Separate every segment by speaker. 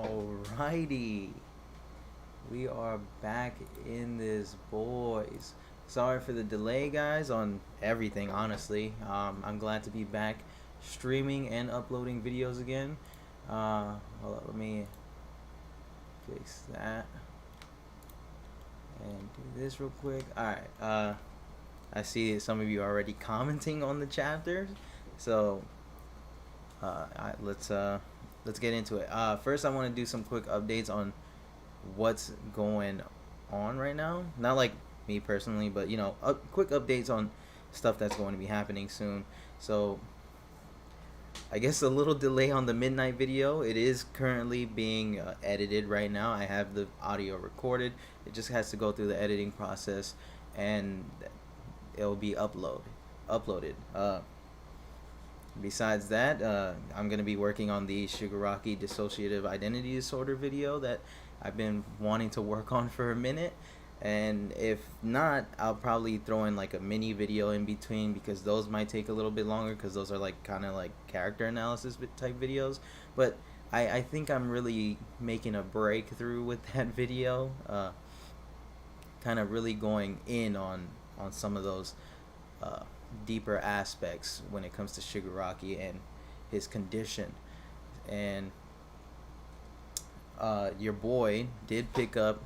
Speaker 1: Alrighty, we are back in this, boys. Sorry for the delay, guys, on everything. Honestly, I'm glad to be back streaming and uploading videos again. Hold up, let me fix that and do this real quick. All right. I see some of you are already commenting on the chapters, so let's get into it. First, I want to do some quick updates on what's going on right now. Not like me personally, but quick updates on stuff that's going to be happening soon. So, I guess a little delay on the midnight video. It is currently being edited right now. I have the audio recorded. It just has to go through the editing process, and it'll be uploaded. Besides that, I'm going to be working on the Shigaraki dissociative identity disorder video that I've been wanting to work on for a minute. And if not, I'll probably throw in like a mini video in between, because those might take a little bit longer, because those are like kind of like character analysis type videos. But I think I'm really making a breakthrough with that video, kind of really going in on some of those deeper aspects when it comes to Shigaraki and his condition. And your boy did pick up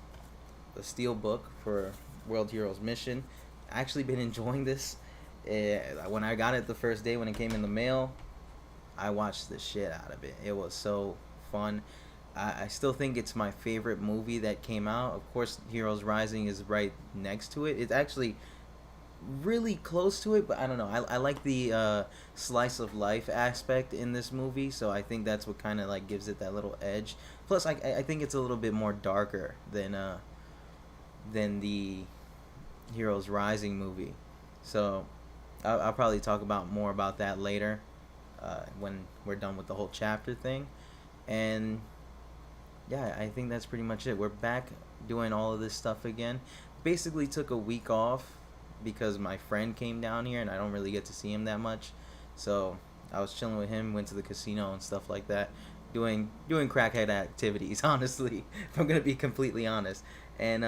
Speaker 1: the steel book for World Heroes Mission. Actually been enjoying this. When I got it the first day when it came in the mail, I watched the shit out of it. It was so fun. I still think it's my favorite movie that came out. Of course, Heroes Rising is right next to it. It's actually really close to it, but I don't know. I like the slice of life aspect in this movie, so I think that's what kind of like gives it that little edge. Plus, I think it's a little bit more darker than the Heroes Rising movie. So I'll probably talk about more about that later when we're done with the whole chapter thing. And yeah, I think that's pretty much it. We're back doing all of this stuff again. Basically took a week off because my friend came down here and I don't really get to see him that much. So I was chilling with him, went to the casino and stuff like that, doing crackhead activities, honestly, if I'm gonna be completely honest. And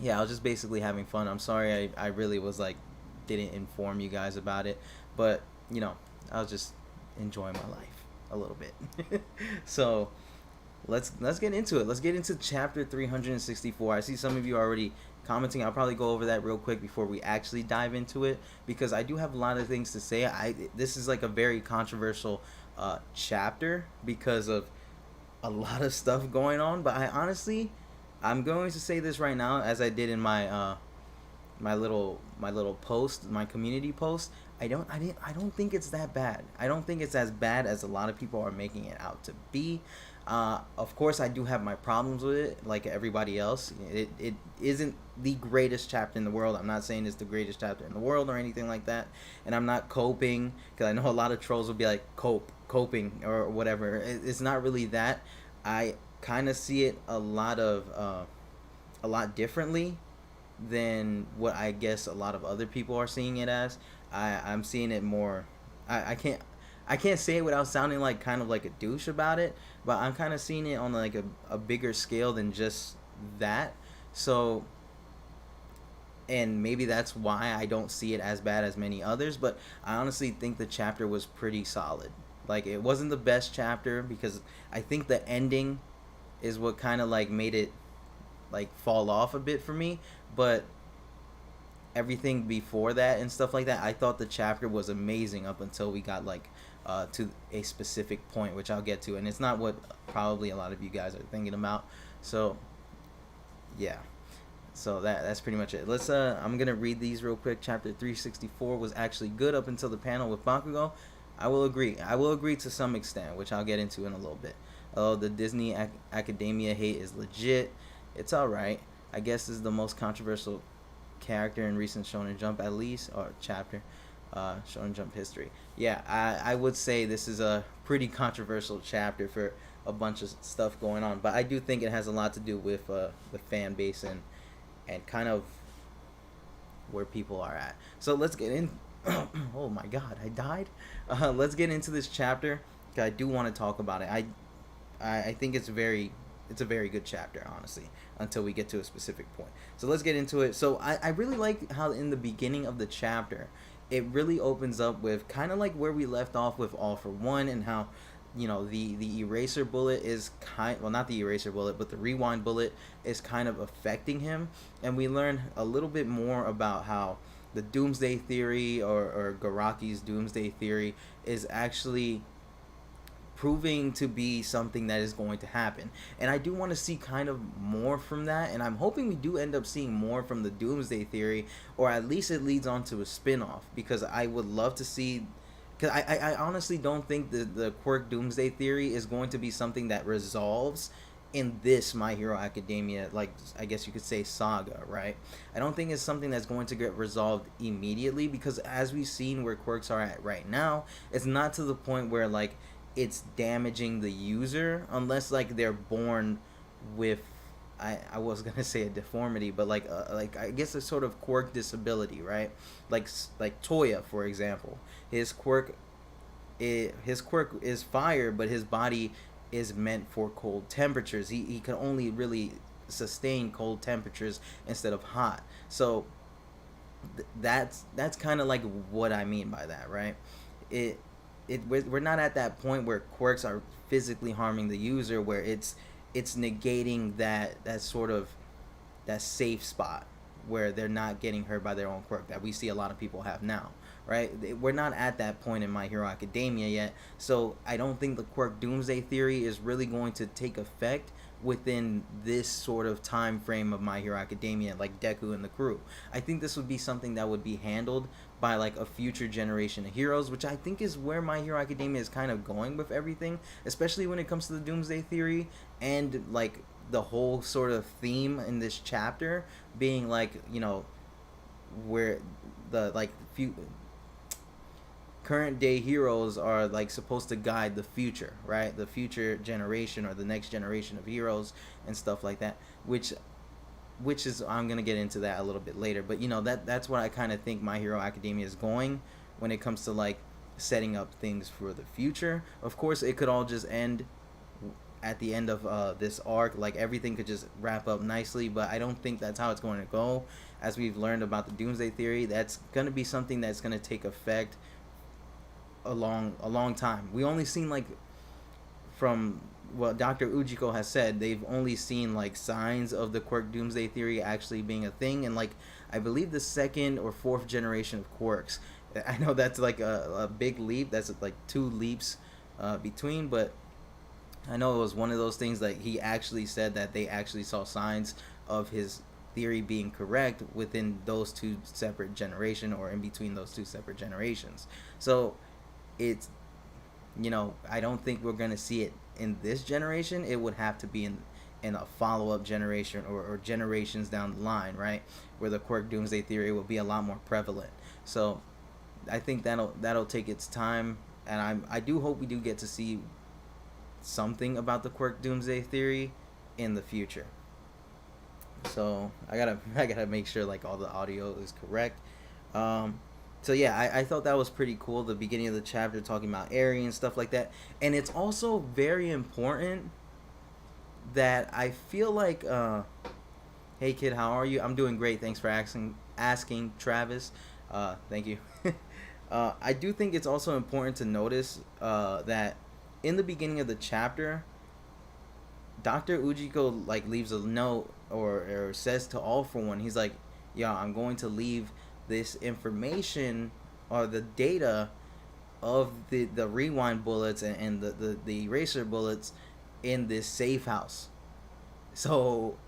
Speaker 1: yeah, I was just basically having fun. I'm sorry I really was like didn't inform you guys about it, but I was just enjoying my life a little bit. So let's get into it. Let's get into chapter 364. I see some of you already commenting. I'll probably go over that real quick before we actually dive into it, because I do have a lot of things to say. This is like a very controversial chapter because of a lot of stuff going on, but I'm going to say this right now, as I did in my my little post, my community post. I don't think it's that bad. I don't think it's as bad as a lot of people are making it out to be. Of course, I do have my problems with it, like everybody else. It isn't the greatest chapter in the world. I'm not saying it's the greatest chapter in the world or anything like that. And I'm not coping, because I know a lot of trolls will be like coping or whatever. It's not really that. I kind of see it a lot differently than what I guess a lot of other people are seeing it as. I'm seeing it more. I can't say it without sounding like kind of like a douche about it, but I'm kind of seeing it on like a bigger scale than just that. So, and maybe that's why I don't see it as bad as many others, but I honestly think the chapter was pretty solid. Like, it wasn't the best chapter, because I think the ending is what kind of like made it like fall off a bit for me, but everything before that and stuff like that, I thought the chapter was amazing up until we got like to a specific point, which I'll get to, and it's not what probably a lot of you guys are thinking about. So yeah, so that's pretty much it. I'm gonna read these real quick. Chapter 364 was actually good up until the panel with Bakugou. I will agree to some extent, which I'll get into in a little bit. Oh, the Disney Academia hate is legit. It's alright. I guess this is the most controversial character in recent Shonen Jump, at least, or chapter, Shonen Jump history. Yeah, I would say this is a pretty controversial chapter for a bunch of stuff going on, but I do think it has a lot to do with the fan base and kind of where people are at. So let's get in. Oh my god, I died. Let's get into this chapter, because I do want to talk about it. I think it's a very good chapter, honestly, until we get to a specific point. So let's get into it. So I really like how in the beginning of the chapter, it really opens up with kind of like where we left off with All for One, and how, the eraser bullet is well, not the eraser bullet, but the rewind bullet is kind of affecting him. And we learn a little bit more about how the doomsday theory, or Garaki's doomsday theory, is actually proving to be something that is going to happen. And I do want to see kind of more from that, and I'm hoping we do end up seeing more from the doomsday theory, or at least it leads on to a spin-off, because I would love to see, because I honestly don't think the quirk doomsday theory is going to be something that resolves in this My Hero Academia, like, I guess you could say, saga, right? I don't think it's something that's going to get resolved immediately, because as we've seen where quirks are at right now, it's not to the point where, like, it's damaging the user, unless, like, they're born with, I was gonna say a deformity, but like I guess a sort of quirk disability, right? Like Toya, for example, his quirk is fire, but his body is meant for cold temperatures. He can only really sustain cold temperatures instead of hot. So that's kind of like what I mean by that, right? We're not at that point where quirks are physically harming the user, where it's negating that sort of that safe spot where they're not getting hurt by their own quirk that we see a lot of people have now, right? We're not at that point in My Hero Academia yet, so I don't think the quirk doomsday theory is really going to take effect within this sort of time frame of My Hero Academia, like Deku and the crew. I think this would be something that would be handled by like a future generation of heroes, which I think is where My Hero Academia is kind of going with everything, especially when it comes to the doomsday theory, and like the whole sort of theme in this chapter being like, where the like few current day heroes are like supposed to guide the future, right? The future generation, or the next generation of heroes and stuff like that, which is, I'm gonna get into that a little bit later, but that's what I kind of think My Hero Academia is going when it comes to like setting up things for the future. Of course, it could all just end at the end of this arc, like everything could just wrap up nicely, but I don't think that's how it's going to go. As we've learned about the doomsday theory, that's going to be something that's going to take effect a long time. We only seen, like, from what Dr. Ujiko has said, they've only seen like signs of the quirk doomsday theory actually being a thing, and like I believe the second or fourth generation of quirks. I know that's like a big leap, that's like two leaps between, but I know it was one of those things that he actually said that they actually saw signs of his theory being correct within those two separate generations, or in between those two separate generations. So it's, I don't think we're going to see it in this generation. It would have to be in a follow-up generation, or generations down the line, right, where the quirk doomsday theory will be a lot more prevalent. So I think that'll take its time, and I do hope we do get to see something about the quirk doomsday theory in the future. So I gotta make sure like all the audio is correct. So yeah, I thought that was pretty cool, the beginning of the chapter talking about Eri and stuff like that. And it's also very important that I feel like hey kid, how are you? I'm doing great, thanks for asking Travis. Thank you. I do think it's also important to notice that in the beginning of the chapter, Dr. Ujiko like leaves a note, or says to All for One, he's like, "Yeah, I'm going to leave this information, or the data of the rewind bullets and the eraser bullets in this safe house." So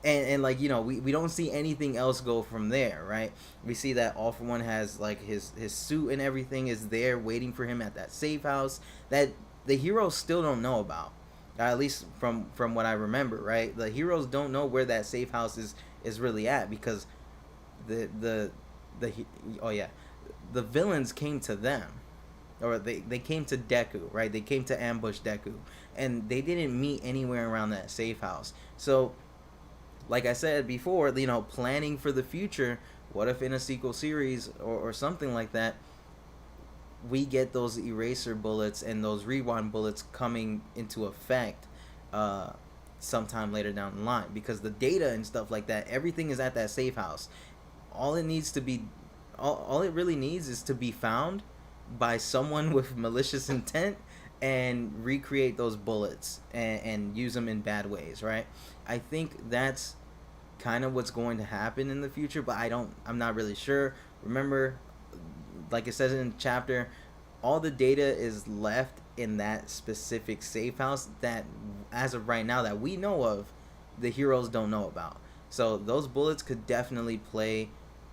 Speaker 1: and like, we don't see anything else go from there, right? We see that All for One has like his suit and everything is there waiting for him at that safe house that the heroes still don't know about, at least from what I remember, right? The heroes don't know where that safe house is really at, because the villains came to them, or they came to Deku, right? They came to ambush Deku, and they didn't meet anywhere around that safe house. So like I said before, planning for the future, what if in a sequel series or something like that, we get those eraser bullets and those rewind bullets coming into effect uh, sometime later down the line, because the data and stuff like that, everything is at that safe house. All it needs to be, all it really needs is to be found by someone with malicious intent and recreate those bullets and use them in bad ways, right? I think that's kind of what's going to happen in the future, but I'm not really sure. Remember, like it says in the chapter, all the data is left in that specific safe house that, as of right now, that we know of, the heroes don't know about. So those bullets could definitely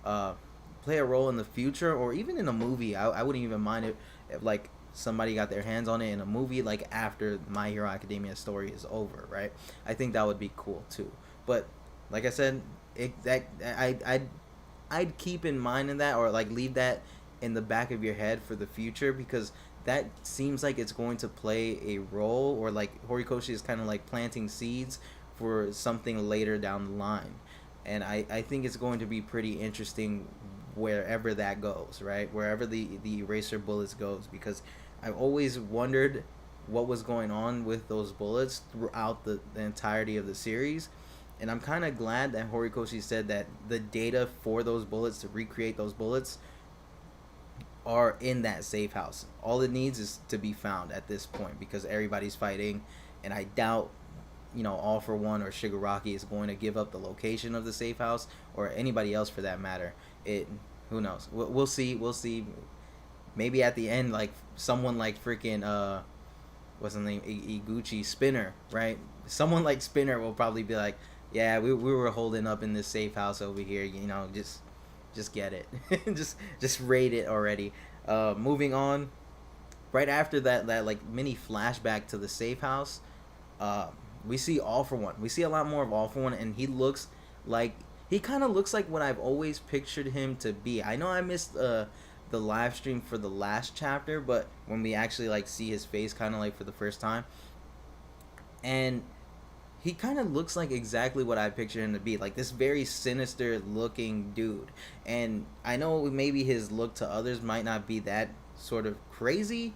Speaker 1: uh, play a role in the future, or even in a movie. I wouldn't even mind if like somebody got their hands on it in a movie, like after My Hero Academia story is over, right? I think that would be cool too. But like I said, I'd keep in mind in that, or like leave that in the back of your head for the future, because that seems like it's going to play a role, or like Horikoshi is kind of like planting seeds for something later down the line. And I think it's going to be pretty interesting wherever that goes, right? Wherever the eraser bullets goes, because I've always wondered what was going on with those bullets throughout the entirety of the series. And I'm kind of glad that Horikoshi said that the data for those bullets, to recreate those bullets, are in that safe house. All it needs is to be found at this point, because everybody's fighting, and I doubt, All For One or Shigaraki is going to give up the location of the safe house, or anybody else for that matter. Who knows? We'll see. We'll see. Maybe at the end, like someone like freaking what's his name, Iguchi Spinner, right? Someone like Spinner will probably be like, yeah, we were holding up in this safe house over here, just get it. just raid it already. Moving on, right after that like mini flashback to the safe house, we see All For One. We see a lot more of All For One, and he kind of looks like what I've always pictured him to be. I know I missed the live stream for the last chapter, but when we actually like see his face kind of like for the first time, and he kind of looks like exactly what I pictured him to be, like this very sinister looking dude. And I know maybe his look to others might not be that sort of crazy,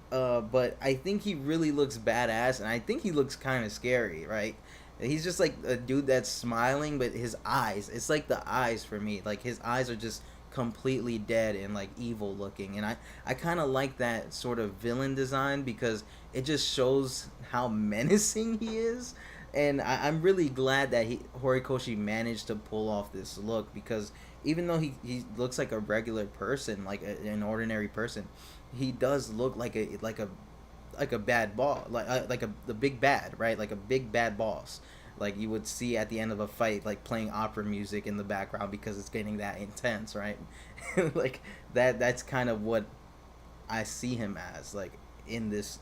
Speaker 1: but I think he really looks badass, and I think he looks kind of scary, right? He's just like a dude that's smiling, but his eyes, it's like the eyes for me, like his eyes are just completely dead and like evil looking. And I kind of like that sort of villain design, because it just shows how menacing he is. And I'm really glad that Horikoshi managed to pull off this look, because even though he looks like a regular person, like an ordinary person, he does look like a bad boss, the big bad, right? Like a big bad boss, like you would see at the end of a fight, like playing opera music in the background, because it's getting that intense, right? Like that's kind of what I see him as, like in this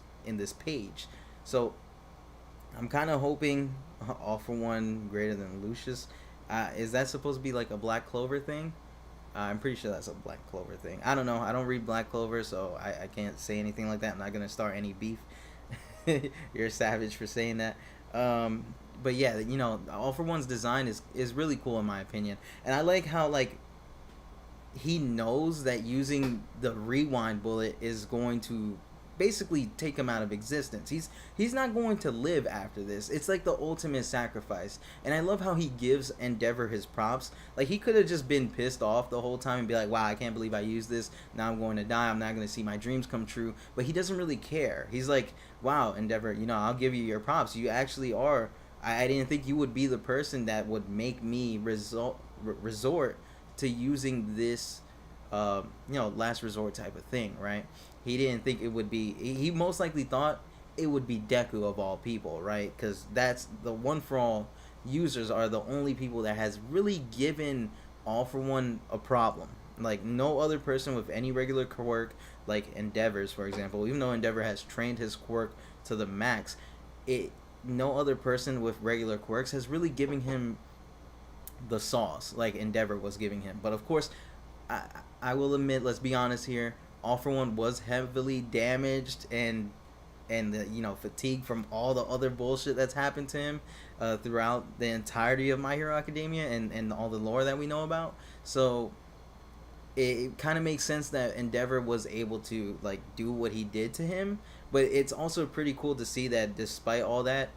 Speaker 1: page. So I'm kind of hoping All For One greater than Lucius. Is that supposed to be like a Black Clover thing? I'm pretty sure that's a Black Clover thing. I don't know. I don't read Black Clover, so I can't say anything like that. I'm not going to start any beef. You're a savage for saying that. But yeah, All For One's design is really cool in my opinion. And I like how, like, he knows that using the rewind bullet is going to basically take him out of existence. He's not going to live after this. It's like the ultimate sacrifice. And I love how he gives Endeavor his props. Like, he could have just been pissed off the whole time and be like, wow, I can't believe I used this. Now I'm going to die. I'm not going to see my dreams come true. But he doesn't really care. He's like, wow, Endeavor, I'll give you your props. You actually are. I didn't think you would be the person that would make me resort to using this last resort type of thing, right? He didn't think it would be, he most likely thought it would be Deku of all people, right? Because that's the One For All users are the only people that has really given All For One a problem. Like, no other person with any regular quirk, like Endeavor's, for example, even though Endeavor has trained his quirk to the max, no other person with regular quirks has really given him the sauce like Endeavor was giving him. But of course, I will admit, let's be honest here, All For One was heavily damaged and fatigued from all the other bullshit that's happened to him throughout the entirety of My Hero Academia and all the lore that we know about. So it kind of makes sense that Endeavor was able to like do what he did to him, but it's also pretty cool to see that despite all that,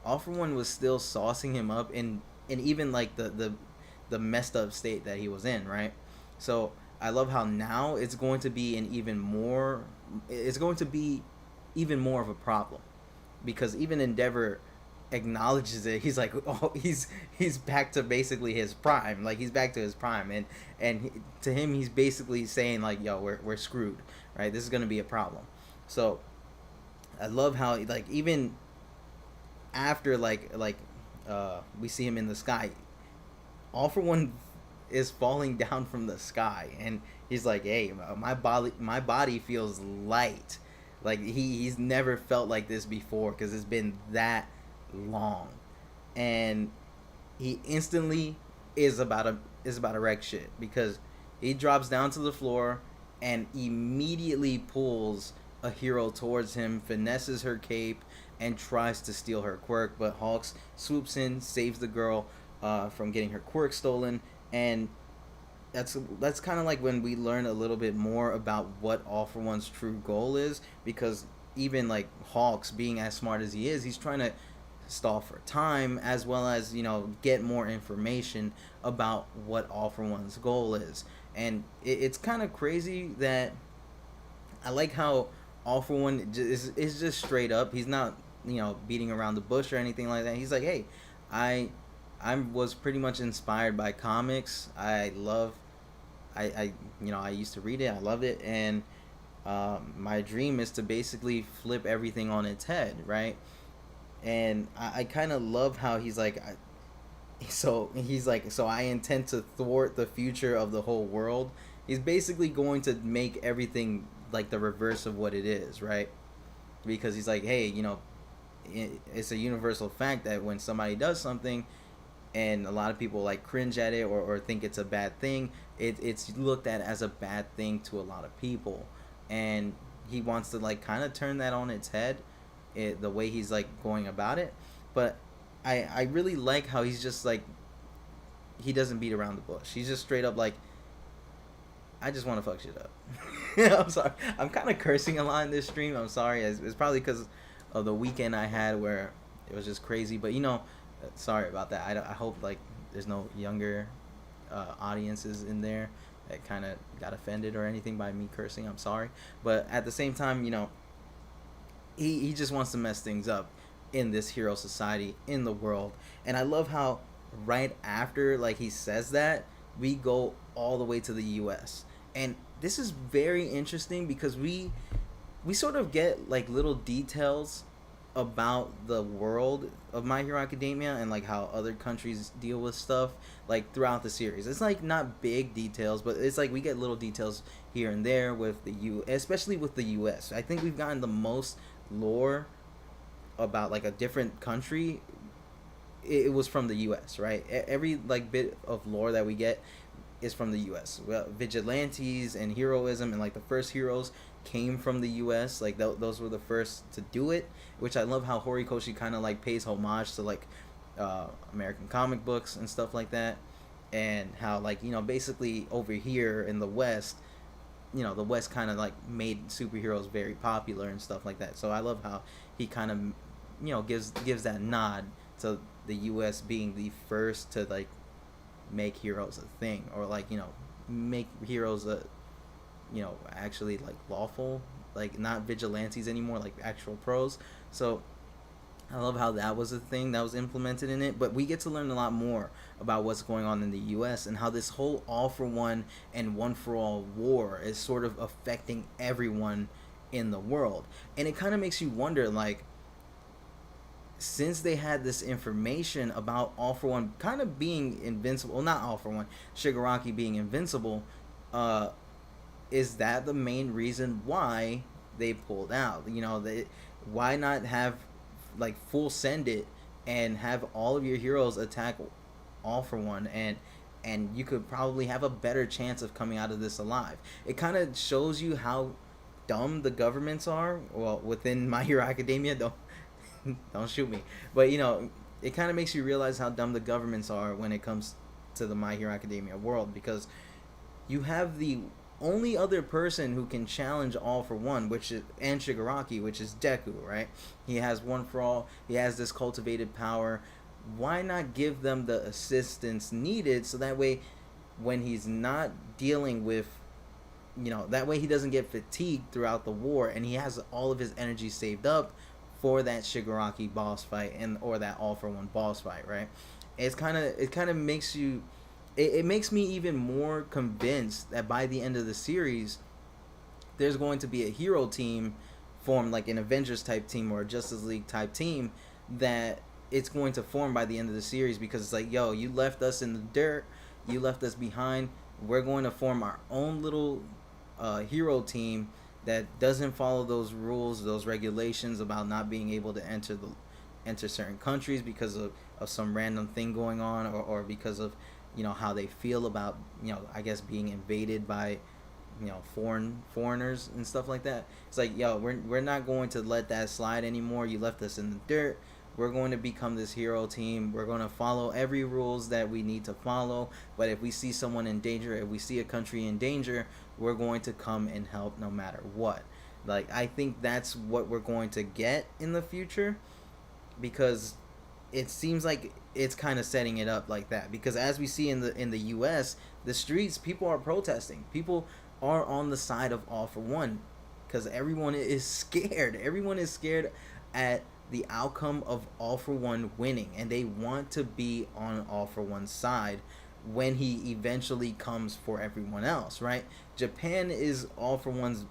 Speaker 1: All for One was still saucing him up in even like the messed up state that he was in, right? So I love how now it's going to be even more of a problem because even Endeavor acknowledges it. He's like, oh, he's back to basically his prime. Like he's back to his prime, to him, he's basically saying like, yo, we're screwed, right? This is gonna be a problem. So I love how like even after we see him in the sky, All for One is falling down from the sky, and he's like, hey, my body feels light. Like he's never felt like this before because it's been that long, and he instantly is about to wreck shit because he drops down to the floor and immediately pulls a hero towards him, finesses her cape, and tries to steal her quirk. But Hawks swoops in, saves the girl from getting her quirk stolen, and that's kind of like when we learn a little bit more about what All for One's true goal is, because even like Hawks, being as smart as he is, he's trying to stall for time as well as get more information about what All for One's goal is. And it's kind of crazy that I like how All for One is just straight up. He's not beating around the bush or anything like that. He's like, hey, I I was pretty much inspired by comics. I used to read it. I loved it, and my dream is to basically flip everything on its head, right? And I kind of love how so I intend to thwart the future of the whole world. He's basically going to make everything like the reverse of what it is, right? Because he's like, hey, it's a universal fact that when somebody does something and a lot of people like cringe at it or think it's a bad thing, it's looked at as a bad thing to a lot of people. And he wants to like kind of turn that on its head, the way he's like going about it. But I really like how he's just like, he doesn't beat around the bush. He's just straight up like, I just want to fuck shit up. I'm sorry. I'm kind of cursing a lot in this stream. I'm sorry. It's probably because of the weekend I had where it was just crazy. But sorry about that. I hope like there's no younger audiences in there that kind of got offended or anything by me cursing. I'm sorry. But at the same time, he just wants to mess things up in this hero society, in the world. And I love how right after like he says that, we go all the way to the US. And this is very interesting because we sort of get like little details about the world of My Hero Academia and like how other countries deal with stuff like throughout the series. It's like not big details, but it's like we get little details here and there with especially with the US. I think we've gotten the most lore about like a different country. It was from the US, right? Every like bit of lore that we get is from the US. Well, vigilantes and heroism and like the first heroes came from the US. Like those were the first to do it, which I love how Horikoshi kind of like pays homage to like American comic books and stuff like that, and how like basically over here in the West, the West kind of like made superheroes very popular and stuff like that. So I love how he kind of gives that nod to the US being the first to like make heroes a thing, or like make heroes actually like lawful, like not vigilantes anymore, like actual pros. So I love how that was a thing that was implemented in it. But we get to learn a lot more about what's going on in the US and how this whole all for one and one for all war is sort of affecting everyone in the world. And it kind of makes you wonder, like, since they had this information about All for One kind of being invincible, well, not All for One, Shigaraki being invincible, is that the main reason why they pulled out? Why not have like full send it and have all of your heroes attack All for One, and you could probably have a better chance of coming out of this alive. It kind of shows you how dumb the governments are. Well, within My Hero Academia, don't shoot me, but it kind of makes you realize how dumb the governments are when it comes to the My Hero Academia world, because you have the only other person who can challenge All for One, which is and Shigaraki, which is Deku, right? He has One for All. He has this cultivated power. Why not give them the assistance needed so that way, when he's not dealing with, that way he doesn't get fatigued throughout the war, and he has all of his energy saved up for that Shigaraki boss fight and or that All for One boss fight, right? It kind of makes you it makes me even more convinced that by the end of the series there's going to be a hero team formed, like an Avengers type team or a Justice League type team, that it's going to form by the end of the series, because it's like, yo, you left us in the dirt, you left us behind, we're going to form our own little hero team that doesn't follow those rules, those regulations about not being able to enter certain countries because of some random thing going on, or because of how they feel about I guess being invaded by foreigners and stuff like that. It's like, yo, we're not going to let that slide anymore. You left us in the dirt. We're going to become this hero team. We're going to follow every rules that we need to follow. But if we see someone in danger, if we see a country in danger, we're going to come and help no matter what. Like, I think that's what we're going to get in the future, because it seems like it's kind of setting it up like that. Because as we see in the US, the streets, people are protesting. People are on the side of All for One, because everyone is scared. Everyone is scared at the outcome of All for One winning, and they want to be on All for One's side when he eventually comes for everyone else, right? Japan is All for One's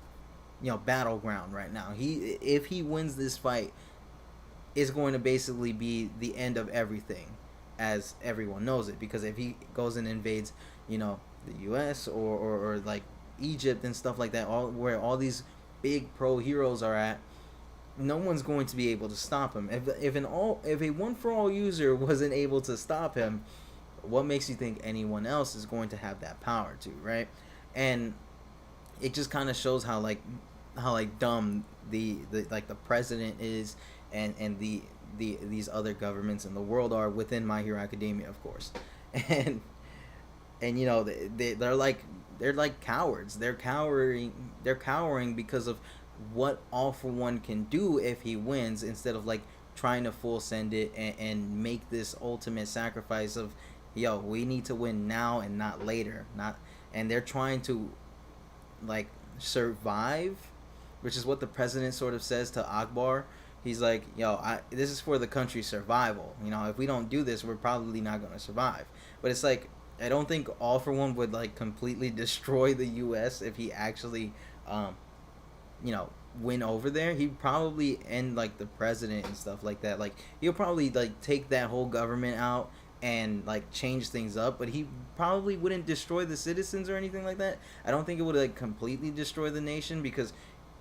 Speaker 1: battleground right now. If he wins this fight, it's going to basically be the end of everything as everyone knows it, because if he goes and invades the US or like Egypt and stuff like that, where all these big pro heroes are at, no one's going to be able to stop him. If a One for All user wasn't able to stop him, what makes you think anyone else is going to have that power to, right? And it just kind of shows how dumb the president is, and these other governments in the world are, within My Hero Academia, of course. And they're like cowards. They're cowering because of what All for One can do if he wins, instead of like trying to full send it and make this ultimate sacrifice of, yo, we need to win now and not later. And they're trying to like survive, which is what the president sort of says to Akbar. He's like, yo, this is for the country's survival. If we don't do this, we're probably not going to survive. But it's like, I don't think All for One would like completely destroy the US if he actually win over there. He'd probably end like the president and stuff like that. Like, he'll probably like take that whole government out and like change things up, but he probably wouldn't destroy the citizens or anything like that. I don't think it would like completely destroy the nation, because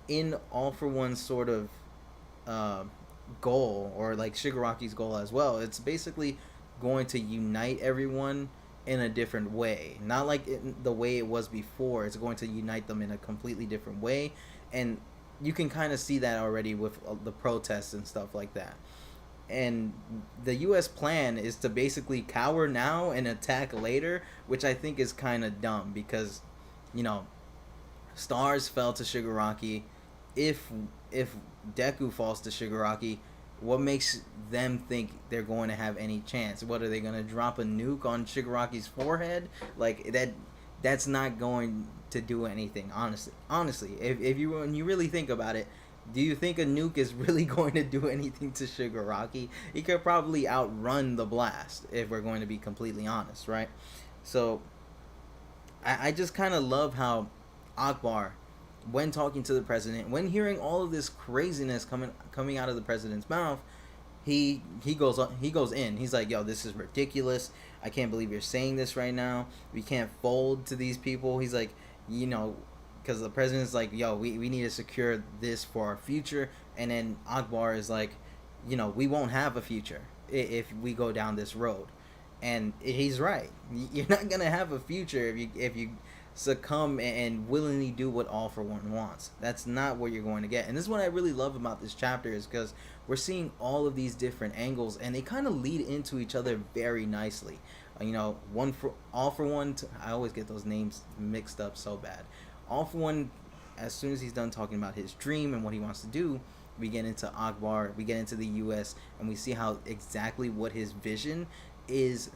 Speaker 1: in All for One's sort of goal, or like Shigaraki's goal as well, it's basically going to unite everyone in a different way, not like the way it was before. It's going to unite them in a completely different way, and you can kind of see that already with the protests and stuff like that. And the US plan is to basically cower now and attack later, which I think is kind of dumb, because stars fell to Shigaraki. If Deku falls to Shigaraki, what makes them think they're going to have any chance? What, are they going to drop a nuke on Shigaraki's forehead? Like, that's not going to do anything, honestly. If you, when you really think about it, do you think a nuke is really going to do anything to Shigaraki? He could probably outrun the blast, if we're going to be completely honest, right? So I just kind of love how Akbar, when talking to the president, when hearing all of this craziness coming out of the president's mouth, he goes in. He's like, yo, this is ridiculous. I can't believe you're saying this right now. We can't fold to these people. He's like, because the president's like, yo, we need to secure this for our future. And then Akbar is like, we won't have a future if we go down this road. And he's right. You're not going to have a future if you succumb and willingly do what All for One wants. That's not what you're going to get. And this is what I really love about this chapter, is because we're seeing all of these different angles, and they kind of lead into each other very nicely. One for all for one. I always get those names mixed up so bad. All for one. As soon as he's done talking about his dream and what he wants to do, we get into Akbar. We get into the U.S. and we see how exactly what his vision is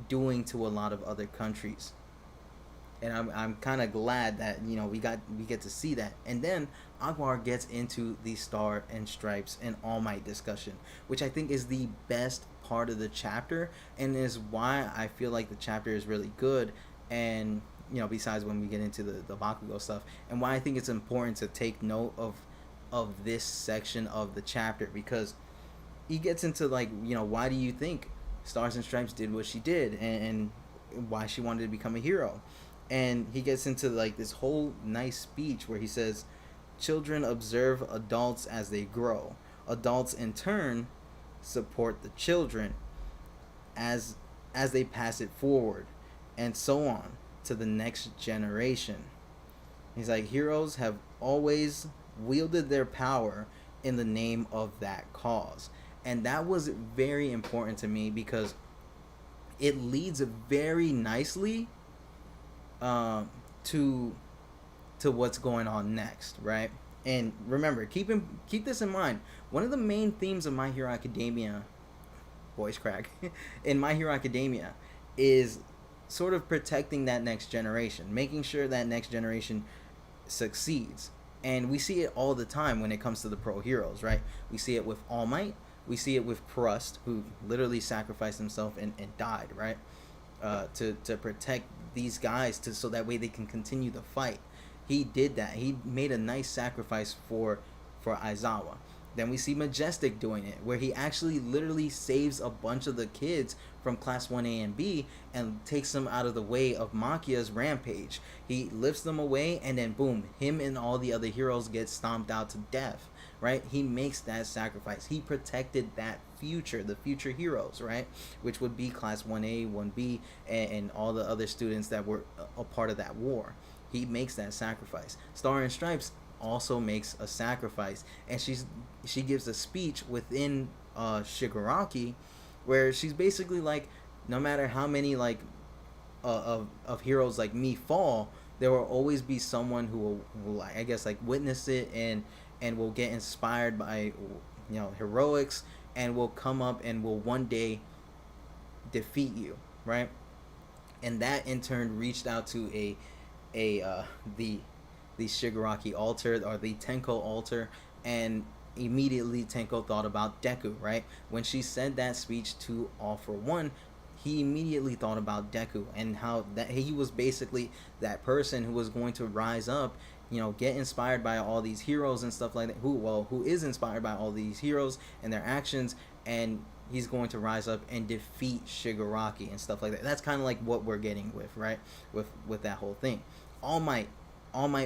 Speaker 1: doing to a lot of other countries. And I'm kind of glad that we get to see that. And then Akbar gets into the Star and Stripes and All Might discussion, which I think is the best part of the chapter and is why I feel like the chapter is really good. And besides when we get into the Bakugou stuff, and why I think it's important to take note of this section of the chapter, because he gets into why do you think Stars and Stripes did what she did, and why she wanted to become a hero. And he gets into this whole nice speech where he says, children observe adults as they grow, adults in turn support the children as they pass it forward, and so on to the next generation. He's like, heroes have always wielded their power in the name of that cause. And that was very important to me, because it leads very nicely to what's going on next, right? And remember, keep this in mind. One of the main themes of My Hero Academia, voice crack, in My Hero Academia, is sort of protecting that next generation, making sure that next generation succeeds. And we see it all the time when it comes to the pro heroes, right? We see it with All Might. We see it with Crust, who literally sacrificed himself and died, right? To protect these guys, so that way they can continue the fight. He did that. He made a nice sacrifice for Aizawa. Then we see Majestic doing it, where he actually literally saves a bunch of the kids from Class 1A and B and takes them out of the way of Makia's rampage. He lifts them away, and then boom, him and all the other heroes get stomped out to death, right? He makes that sacrifice. He protected that the future heroes, right? Which would be Class 1A, 1B, and all the other students that were a part of that war. He makes that sacrifice. Star and Stripes also makes a sacrifice, and she gives a speech within Shigaraki, where she's basically like, no matter how many of heroes like me fall, there will always be someone who will I guess witness it and will get inspired by heroics, and will come up and will one day defeat you, right? And that in turn reached out to the Shigaraki altar, or the Tenko altar, and immediately Tenko thought about Deku, right? When she said that speech to All for One, he immediately thought about Deku, and how that he was basically that person who was going to rise up, get inspired by all these heroes and stuff like that, who is inspired by all these heroes and their actions, and he's going to rise up and defeat Shigaraki and stuff like that. That's kind of like what we're getting with, right? With that whole thing. All Might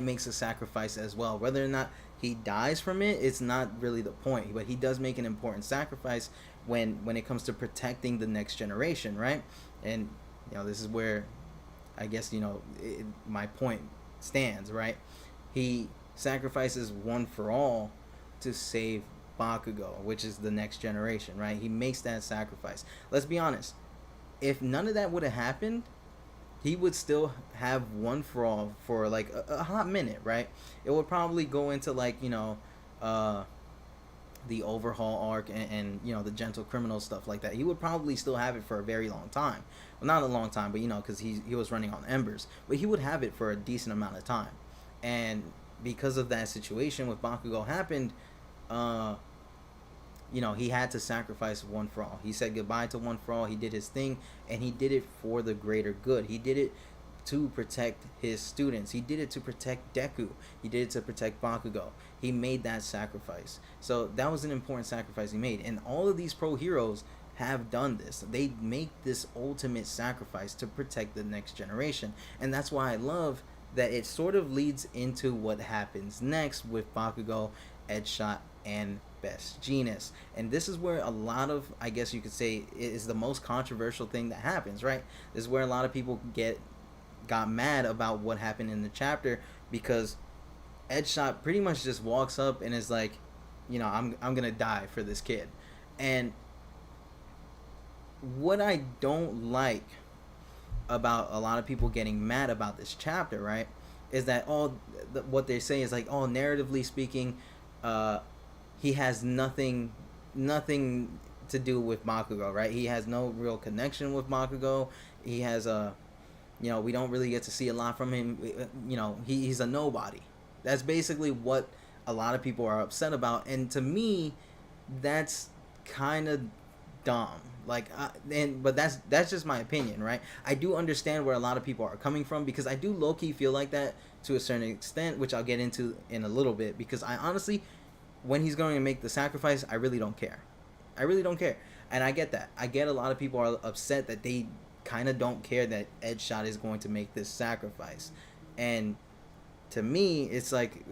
Speaker 1: makes a sacrifice as well. Whether or not he dies from it, it's not really the point, but he does make an important sacrifice when it comes to protecting the next generation, right? And this is where I guess my point stands, right? He sacrifices one for all to save Bakugou, which is the next generation, right? He makes that sacrifice. Let's be honest. If none of that would have happened, he would still have one for all for a hot minute, right? It would probably go into the overhaul arc and the gentle criminal stuff like that. He would probably still have it for a very long time. Well, not a long time, but because he was running on embers. But he would have it for a decent amount of time. And because of that situation with Bakugou happened, he had to sacrifice one for all. He said goodbye to one for all. He did his thing, and he did it for the greater good. He did it to protect his students. He did it to protect Deku. He did it to protect Bakugou. He made that sacrifice. So that was an important sacrifice he made. And all of these pro heroes have done this. They make this ultimate sacrifice to protect the next generation. And that's why I love that it sort of leads into what happens next with Bakugou, Edgeshot, and Best Jeanist. And this is where a lot of, I guess you could say, is the most controversial thing that happens, right? This is where a lot of people got mad about what happened in the chapter, because Edgeshot pretty much just walks up and is like, I'm gonna die for this kid. And what I don't like about a lot of people getting mad about this chapter, right, is that what they say is like, oh, narratively speaking, uh, he has nothing to do with Bakugou, right? He has no real connection with Bakugou. He has a, we don't really get to see a lot from him. He's a nobody. That's basically what a lot of people are upset about, and to me, that's kind of dumb. But that's just my opinion, right? I do understand where a lot of people are coming from, because I do low key feel like that to a certain extent, which I'll get into in a little bit. Because I honestly, when he's going to make the sacrifice, I really don't care. I really don't care, and I get that. I get a lot of people are upset that they kind of don't care that Edshot is going to make this sacrifice, and to me, it's like,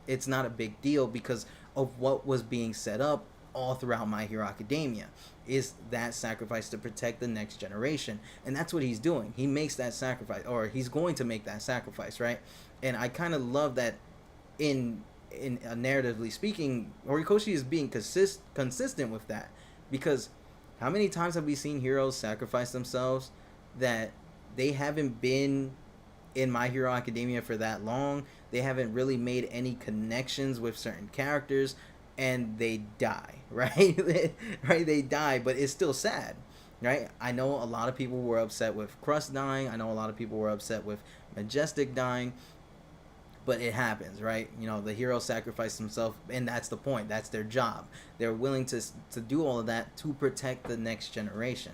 Speaker 1: it's not a big deal because of what was being set up all throughout My Hero Academia, is that sacrifice to protect the next generation, and that's what he's doing. He makes that sacrifice, or he's going to make that sacrifice, right? And I kind of love that in narratively speaking, Horikoshi is being consistent with that, because how many times have we seen heroes sacrifice themselves that they haven't been in My Hero Academia for that long, they haven't really made any connections with certain characters, and they die, right? Right, they die, but it's still sad, right? I know a lot of people were upset with Crust dying. I know a lot of people were upset with Majestic dying, but it happens, right? The hero sacrificed himself, and that's the point. That's their job. They're willing to do all of that to protect the next generation.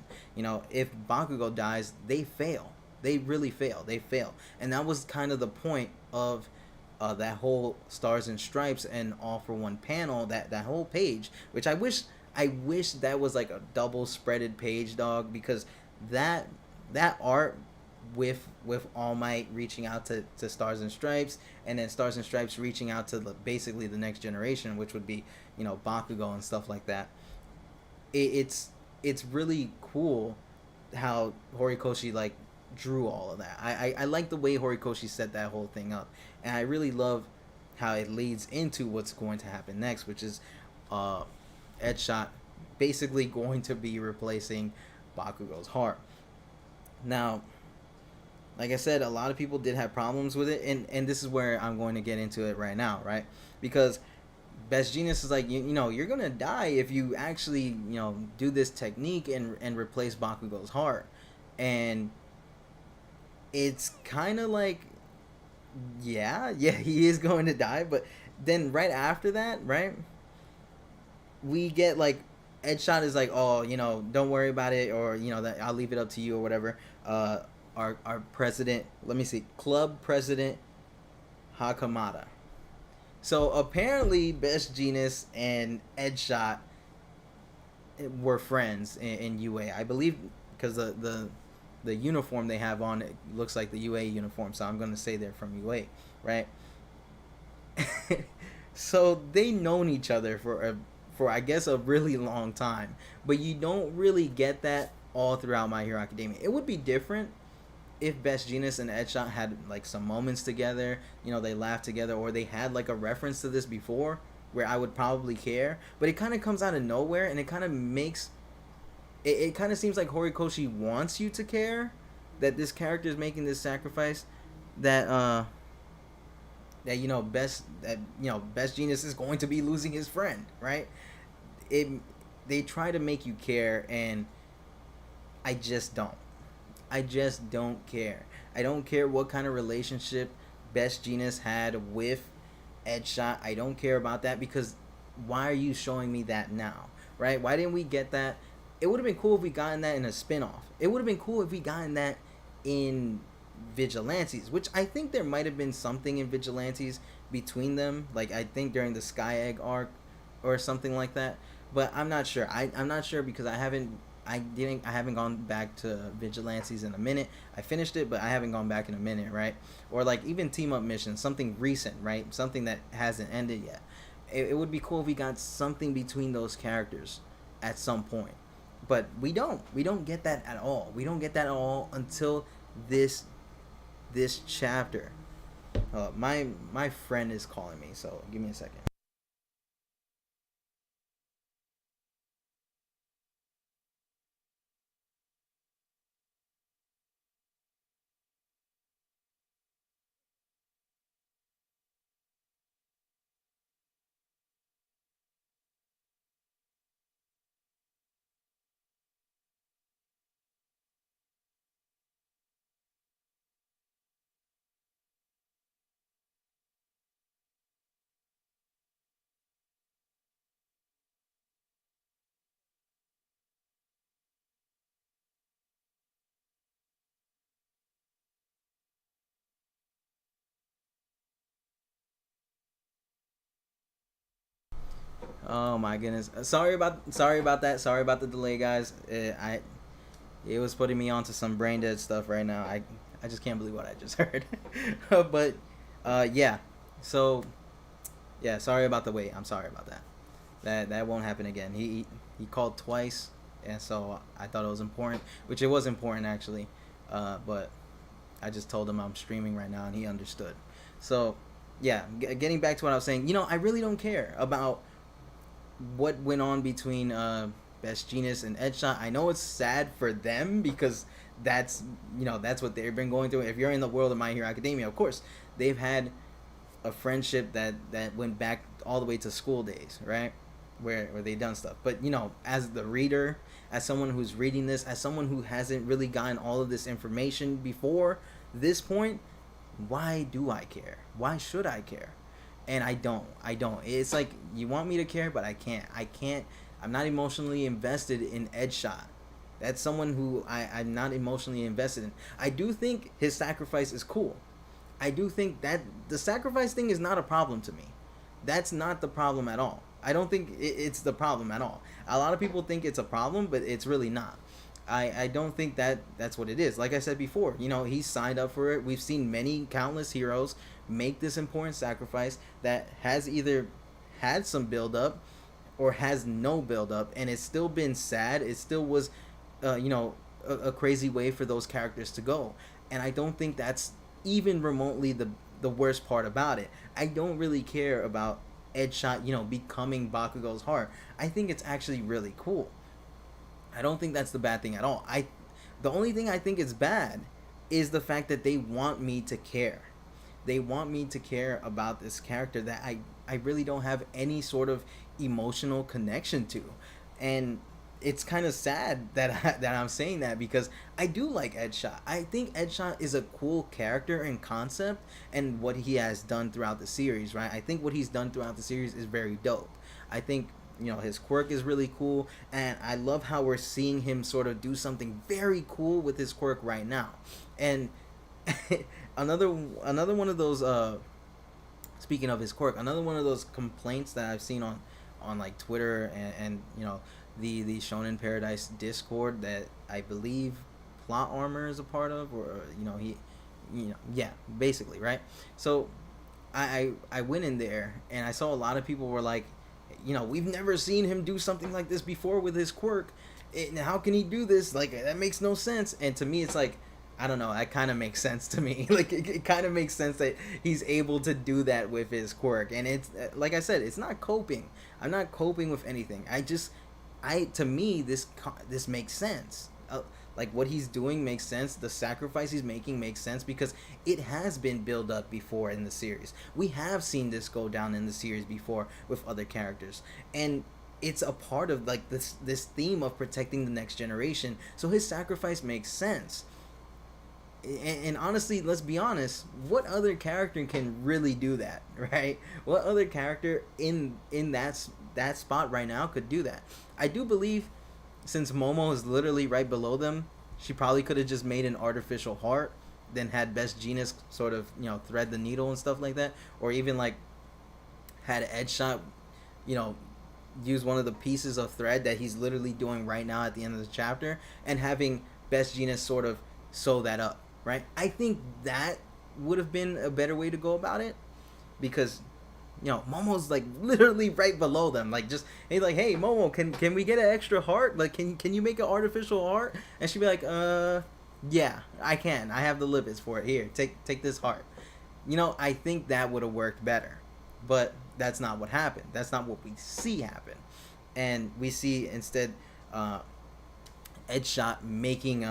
Speaker 1: If Bakugou dies, they fail. They really fail. They fail, and that was kind of the point of that whole Stars and Stripes and All for One panel. That whole page, which I wish that was like a double spreaded page, dog, because that art with All Might reaching out to Stars and Stripes, and then Stars and Stripes reaching out to basically the next generation, which would be Bakugou and stuff like that. It's really cool how Horikoshi like drew all of that. I like the way Horikoshi set that whole thing up, and I really love how it leads into what's going to happen next, which is Edshot basically going to be replacing Bakugou's heart. Now, like I said, a lot of people did have problems with it, and this is where I'm going to get into it right now, right? Because Best Genius is like, you're gonna die if you actually do this technique and replace Bakugou's heart, and it's kind of like, yeah, he is going to die, but then right after that, right, we get like Edshot is like, oh, don't worry about it, or that I'll leave it up to you or whatever. Our president, let me see, club president Hakamada. So apparently Best Genius and Edshot were friends in UA, I believe, because the uniform they have on, it looks like the UA uniform, so I'm gonna say they're from UA, right? So they known each other for I guess a really long time, but you don't really get that all throughout My Hero Academia. It would be different if Best Genius and Edshot had like some moments together, they laughed together, or they had like a reference to this before, where I would probably care. But it kind of comes out of nowhere, and it kind of makes it kind of seems like Horikoshi wants you to care that this character is making this sacrifice, that Best Genius is going to be losing his friend, right? It They try to make you care, and I just don't. I just don't care. I don't care what kind of relationship Best Genius had with Edshot. I don't care about that, because why are you showing me that now, right? Why didn't we get that? It would have been cool if we gotten that in a spinoff. It would have been cool if we gotten that in Vigilantes, which I think there might have been something in Vigilantes between them. Like, I think during the Sky Egg arc or something like that. But I'm not sure. I'm not sure, because I haven't gone back to Vigilantes in a minute. I finished it, but I haven't gone back in a minute, right? Or like even Team Up Mission, something recent, right? Something that hasn't ended yet. It would be cool if we got something between those characters at some point. But we don't. We don't get that at all. We don't get that at all until this chapter. My friend is calling me, so give me a second. Oh my goodness. Sorry about that. Sorry about the delay, guys. It was putting me onto some brain dead stuff right now. I just can't believe what I just heard. But yeah. So yeah, sorry about the wait. I'm sorry about that. That won't happen again. He called twice, and so I thought it was important, which it was important actually. But I just told him I'm streaming right now, and he understood. So yeah, getting back to what I was saying. I really don't care about what went on between Best Genius and Edshot. I know it's sad for them because that's what they've been going through. If you're in the world of My Hero Academia, of course they've had a friendship that went back all the way to school days, right? Where they done stuff. But as the reader, as someone who's reading this, as someone who hasn't really gotten all of this information before this point, why do I care? Why should I care? And I don't. It's like you want me to care, but I can't. I'm not emotionally invested in Edshot. That's someone who I'm not emotionally invested in. I do think his sacrifice is cool. I do think that the sacrifice thing is not a problem to me. That's not the problem at all. I don't think it's the problem at all. A lot of people think it's a problem, but it's really not. I don't think that's what it is. Like I said before, he signed up for it. We've seen many countless heroes make this important sacrifice that has either had some build up or has no build up, and it's still been sad. It still was a crazy way for those characters to go, and I don't think that's even remotely the worst part about it. I don't really care about Edshot becoming Bakugou's heart. I think it's actually really cool. I don't think that's the bad thing at all. The only thing I think is bad is the fact that they want me to care. They want me to care about this character that I really don't have any sort of emotional connection to. And it's kind of sad that I'm saying that because I do like Edshot. I think Edshot is a cool character and concept, and what he has done throughout the series, right? I think what he's done throughout the series is very dope. I think his quirk is really cool, and I love how we're seeing him sort of do something very cool with his quirk right now. And another one of those speaking of his quirk, another one of those complaints that I've seen on like Twitter and the Shonen Paradise Discord that I believe Plot Armor is a part of, or yeah, basically, right? So I went in there and I saw a lot of people were like, we've never seen him do something like this before with his quirk. How can he do this? Like, that makes no sense. And to me, it's like, I don't know, that kind of makes sense to me. Like, it kind of makes sense that he's able to do that with his quirk. And it's, like I said, it's not coping. I'm not coping with anything. To me, this makes sense. Like, what he's doing makes sense. The sacrifice he's making makes sense because it has been built up before in the series. We have seen this go down in the series before with other characters, and it's a part of like this theme of protecting the next generation. So his sacrifice makes sense. And honestly, let's be honest, what other character can really do that, right? What other character in that spot right now could do that? I do believe, since Momo is literally right below them, she probably could have just made an artificial heart, then had Best Genius sort of thread the needle and stuff like that, or even like had Edshot use one of the pieces of thread that he's literally doing right now at the end of the chapter, and having Best Genius sort of sew that up, right? I think that would have been a better way to go about it, because Momo's like literally right below them. Like, just he's like, hey Momo, can we get an extra heart? Like, can you make an artificial heart? And she'd be like, yeah, I can. I have the lipids for it. Here, take this heart. I think that would have worked better, but that's not what happened. That's not what we see happen, and we see instead Edshot making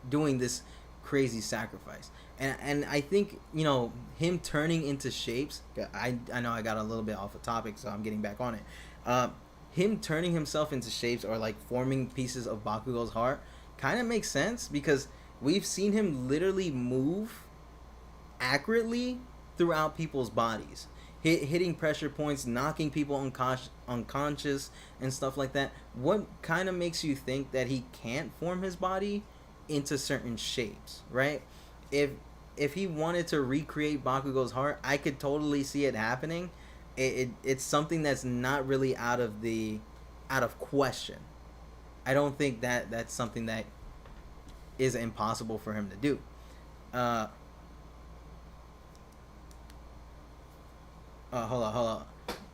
Speaker 1: doing this crazy sacrifice. And I think him turning into shapes. I know I got a little bit off the topic, so I'm getting back on it. Him turning himself into shapes, or like forming pieces of Bakugou's heart, kind of makes sense because we've seen him literally move accurately throughout people's bodies, hitting pressure points, knocking people unconscious and stuff like that. What kind of makes you think that he can't form his body into certain shapes, right? If he wanted to recreate Bakugou's heart, I could totally see it happening, it's something that's not really out of question. I don't think that that's something that is impossible for him to do. Uh, hold on.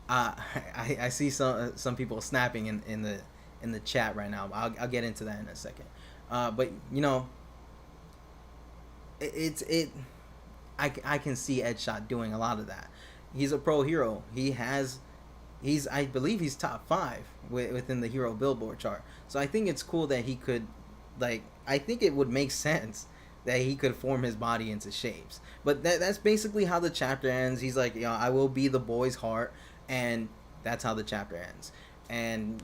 Speaker 1: I see some people snapping in the chat right now. I'll get into that in a second. But you know, it I can see Edshot doing a lot of that. He's a pro hero. He's I believe he's top 5 within the hero billboard chart. So I think it's cool that he could, like, I think it would make sense that he could form his body into shapes. But that's basically how the chapter ends. He's like, you know, I will be the boy's heart, and that's how the chapter ends. And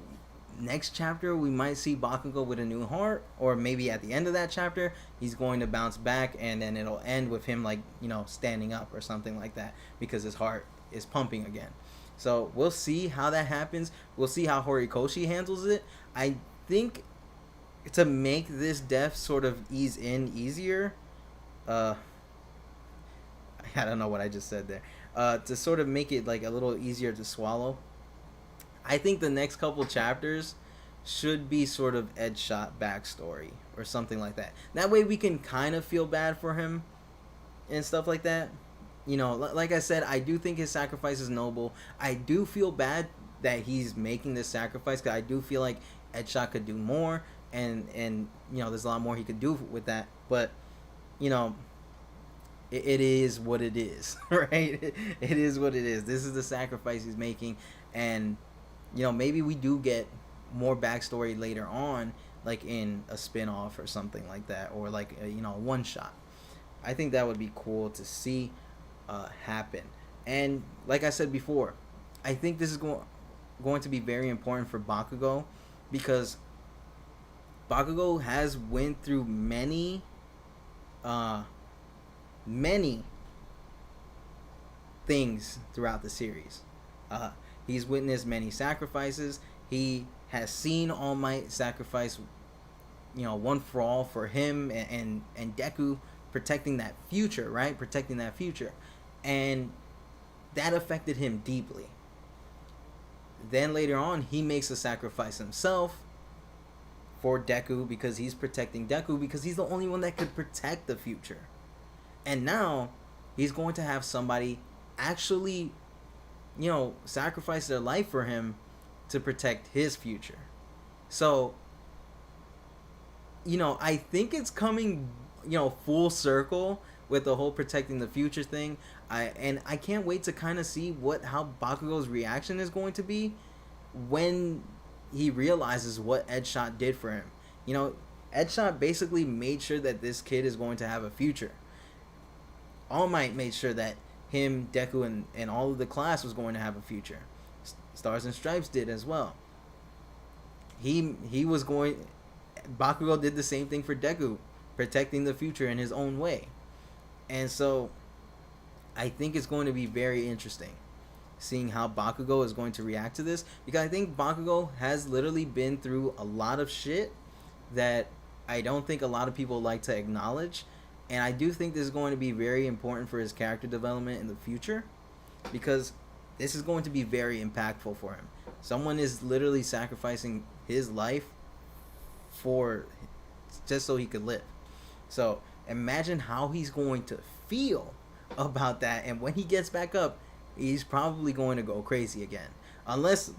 Speaker 1: next chapter we might see Bakugou with a new heart, or maybe at the end of that chapter he's going to bounce back, and then it'll end with him, like, you know, standing up or something like that because his heart is pumping again. So we'll see how that happens. We'll see how Horikoshi handles it. I think to make this death sort of ease in easier, I don't know what I just said there. To sort of make it like a little easier to swallow, I think the next couple chapters should be sort of Edshot backstory or something like that. That way we can kind of feel bad for him and stuff like that. You know, like I said, I do think his sacrifice is noble. I do feel bad that he's making this sacrifice, because I do feel like Edshot could do more, and you know, there's a lot more he could do with that. But you know, it is what it is, right? It is what it is. This is the sacrifice he's making, and you know, maybe we do get more backstory later on, like in a spin-off or something like that, or like a, you know, one shot. I think that would be cool to see happen. And like I said before, I think this is going to be very important for Bakugou, because Bakugou has went through many things throughout the series. He's witnessed many sacrifices. He has seen All Might sacrifice, you know, one for all for him and Deku, protecting that future, right? Protecting that future. And that affected him deeply. Then later on, he makes a sacrifice himself for Deku, because he's protecting Deku, because he's the only one that could protect the future. And now he's going to have somebody actually, you know, sacrifice their life for him to protect his future. So, you know, I think it's coming, you know, full circle with the whole protecting the future thing. I can't wait to kind of see how Bakugou's reaction is going to be when he realizes what Edshot did for him. You know, Edshot basically made sure that this kid is going to have a future. All Might made sure that him, Deku, and all of the class was going to have a future. Stars and Stripes did as well. He was going... Bakugou did the same thing for Deku, protecting the future in his own way. And so I think it's going to be very interesting seeing how Bakugou is going to react to this, because I think Bakugou has literally been through a lot of shit that I don't think a lot of people like to acknowledge. And I do think this is going to be very important for his character development in the future, because this is going to be very impactful for him. Someone is literally sacrificing his life for just so he could live. So imagine how he's going to feel about that, and when he gets back up, he's probably going to go crazy again. Unless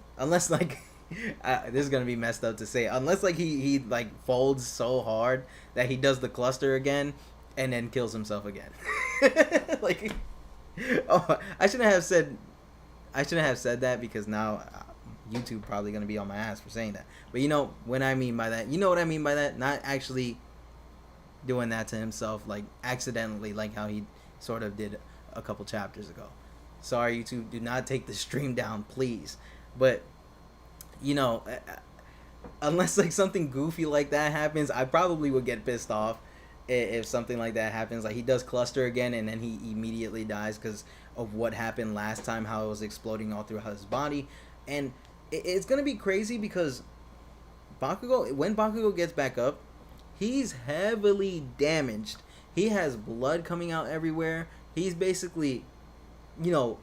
Speaker 1: like this is gonna be messed up to say, unless like he like folds so hard that he does the cluster again and then kills himself again. Like, oh, I shouldn't have said that, because now YouTube probably gonna be on my ass for saying that. But you know what I mean by that. You know what I mean by that. Not actually doing that to himself, like accidentally, like how he sort of did a couple chapters ago. Sorry, YouTube, do not take the stream down, please. But you know, unless like something goofy like that happens, I probably would get pissed off if something like that happens. Like he does cluster again and then he immediately dies because of what happened last time, how it was exploding all throughout his body. And it's gonna be crazy because when Bakugou gets back up, he's heavily damaged. He has blood coming out everywhere. He's basically, you know,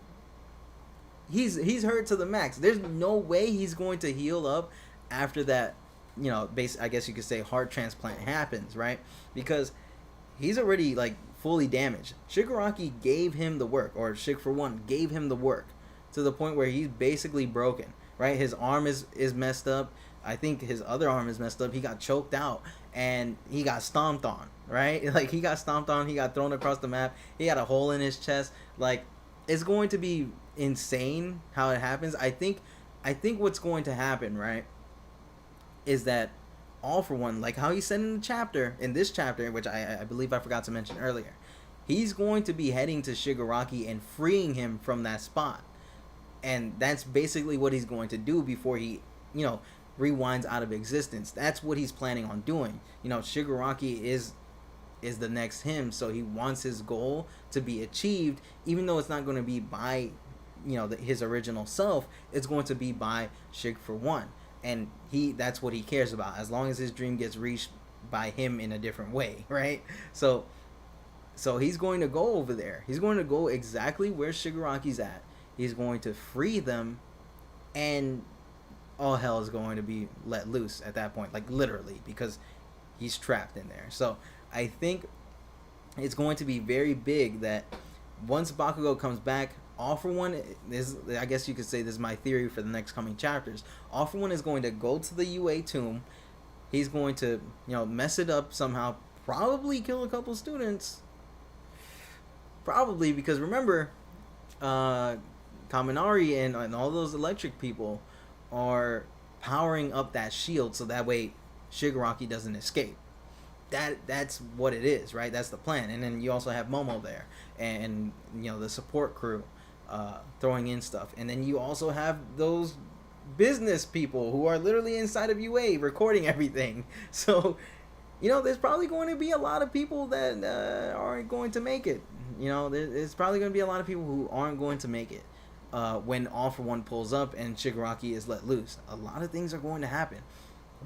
Speaker 1: he's hurt to the max. There's no way he's going to heal up after that, I guess you could say heart transplant happens, right? Because he's already like fully damaged. Shigaraki gave him the work, or Shig for one gave him the work, to the point where he's basically broken, right? His arm is messed up. I think his other arm is messed up. He got choked out and he got stomped on, right? Like he got stomped on, he got thrown across the map. He had a hole in his chest. Like, it's going to be insane how it happens. I think what's going to happen, right, is that All For One, like how he said in this chapter, which I believe I forgot to mention earlier, he's going to be heading to Shigaraki and freeing him from that spot. And that's basically what he's going to do before he, rewinds out of existence. That's what he's planning on doing. Shigaraki is the next him, so he wants his goal to be achieved, even though it's not going to be by, his original self. It's going to be by Shig for one, and that's what he cares about, as long as his dream gets reached by him in a different way, right? So he's going to go over there. He's going to go exactly where Shigaraki's at. He's going to free them, and all hell is going to be let loose at that point, like literally, because he's trapped in there. So I think it's going to be very big that once Bakugou comes back, All For One is, I guess you could say, this is my theory for the next coming chapters. All For One is going to go to the UA tomb. He's going to, mess it up somehow, probably kill a couple students. Probably, because remember, Kaminari and all those electric people are powering up that shield so that way Shigaraki doesn't escape. That's what it is, right? That's the plan. And then you also have Momo there, and the support crew throwing in stuff. And then you also have those business people who are literally inside of UA recording everything. So there's probably going to be a lot of people that aren't going to make it. There's probably going to be a lot of people who aren't going to make it when All For One pulls up and Shigaraki is let loose. A lot of things are going to happen.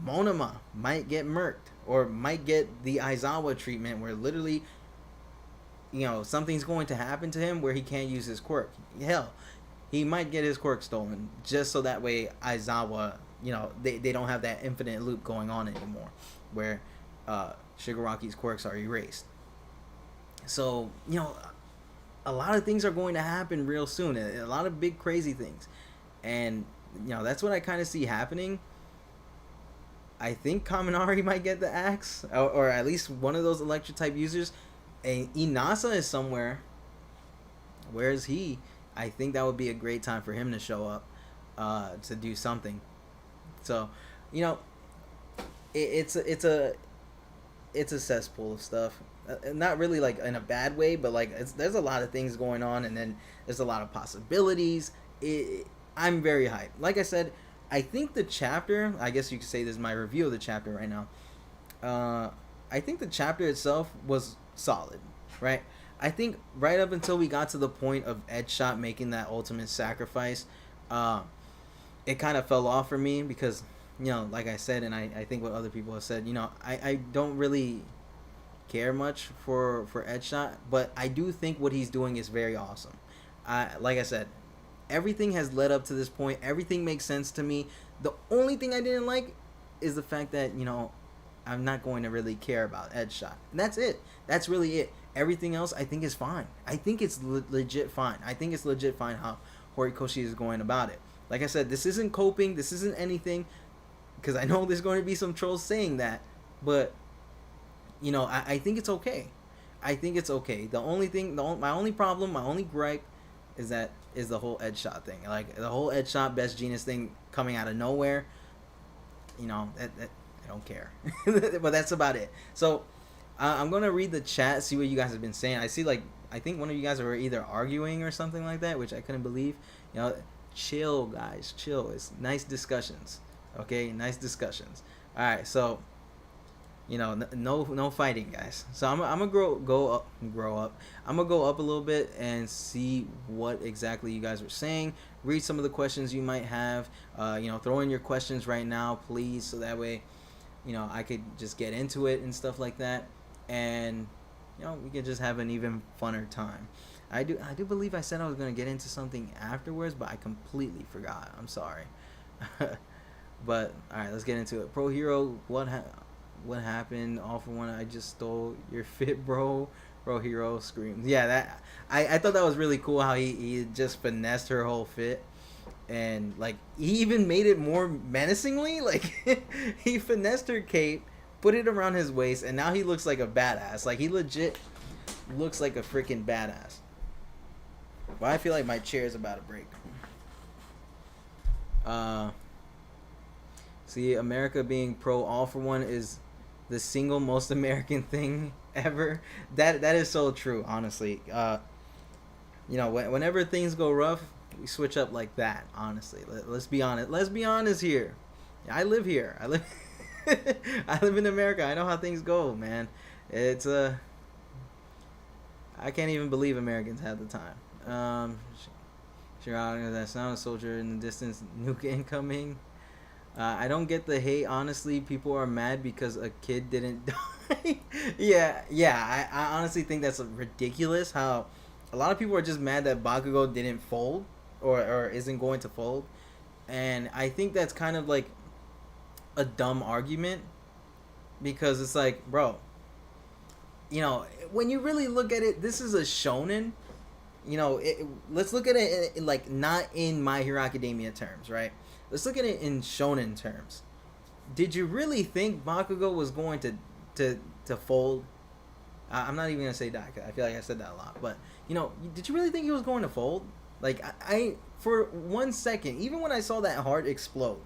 Speaker 1: Monoma might get murked, or might get the Aizawa treatment, where literally, something's going to happen to him where he can't use his quirk. Hell, he might get his quirk stolen, just so that way Aizawa, they don't have that infinite loop going on anymore, where Shigaraki's quirks are erased. So, a lot of things are going to happen real soon. A lot of big, crazy things. And, that's what I kind of see happening. I think Kaminari might get the axe, or at least one of those electric type users. And Inasa is somewhere. Where is he? I think that would be a great time for him to show up, to do something. So, it's a cesspool of stuff. Not really like in a bad way, but like there's a lot of things going on, and then there's a lot of possibilities. I'm very hyped. Like I said, I think the chapter, I guess you could say this is my review of the chapter right now. I think the chapter itself was solid, right? I think right up until we got to the point of Edgeshot making that ultimate sacrifice, it kind of fell off for me because, like I said, and I think what other people have said, I don't really care much for Edgeshot, but I do think what he's doing is very awesome. Like I said, everything has led up to this point. Everything makes sense to me. The only thing I didn't like is the fact that, I'm not going to really care about Edgeshot. And that's it. That's really it. Everything else I think is fine. I think it's legit fine. I think it's legit fine how Horikoshi is going about it. Like I said, this isn't coping. This isn't anything, because I know there's going to be some trolls saying that, but I think it's okay. I think it's okay. The only thing, my only problem, my only gripe is the whole Edgeshot thing. Like the whole Edgeshot Best Genius thing coming out of nowhere. That I don't care. But that's about it. So I'm gonna read the chat, see what you guys have been saying. I see, I think one of you guys were either arguing or something like that, which I couldn't believe. Chill, guys, chill. It's nice discussions. Okay, nice discussions. All right, so no fighting, guys. So I'm gonna grow up. I'm gonna go up a little bit and see what exactly you guys were saying. Read some of the questions you might have. Throw in your questions right now, please, so that way, I could just get into it and stuff like that, and we could just have an even funner time. I do believe I said I was gonna get into something afterwards, but I completely forgot. I'm sorry. But all right, let's get into it. Pro Hero, what happened? All for one, I just stole your fit, bro. Pro Hero screams. Yeah, that I thought that was really cool how he just finessed her whole fit, and like he even made it more menacingly. Like he finessed her cape, put it around his waist, and now he looks like a badass. Like he legit looks like a freaking badass. Well, I feel like my chair is about to break. Uh, See, America being pro all for one is the single most American thing ever. That is so true, honestly. Whenever things go rough, we switch up like that. Honestly, let's be honest. Let's be honest here. I live here. I live. I live in America. I know how things go, man. It's I can't even believe Americans have the time. Sure, that sound soldier in the distance. Nuke incoming. I don't get the hate. Honestly, people are mad because a kid didn't die. yeah. I honestly think that's ridiculous. How a lot of people are just mad that Bakugou didn't fold or isn't going to fold, and I think that's kind of like a dumb argument because it's like, bro, when you really look at it, this is a shonen. Let's look at it like not in My Hero Academia terms, right? Let's look at it in shonen terms. Did you really think Bakugou was going to fold? I'm not even gonna say die. I feel like I said that a lot, but did you really think he was going to fold? Like I for 1 second, even when I saw that heart explode,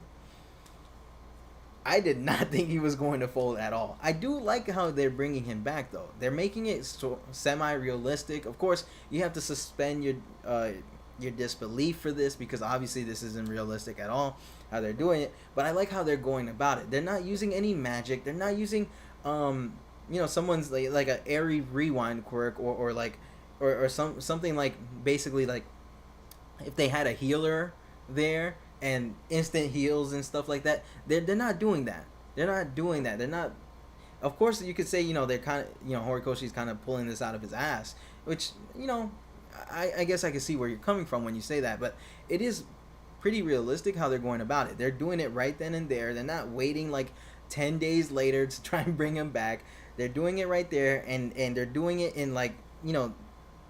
Speaker 1: I did not think he was going to fold at all. I do like how they're bringing him back, though. They're making it semi-realistic. Of course, you have to suspend your disbelief for this because obviously this isn't realistic at all how they're doing it. But I like how they're going about it. They're not using any magic. They're not using someone's like a airy rewind quirk or something like basically like if they had a healer there and instant heals and stuff like that. They're not doing that. They're not doing that. They're not. Of course, you could say they're kind of Horikoshi's kind of pulling this out of his ass, which I guess I can see where you're coming from when you say that, but it is pretty realistic how they're going about it. They're doing it right then and there. They're not waiting like 10 days later to try and bring him back. They're doing it right there, and they're doing it in like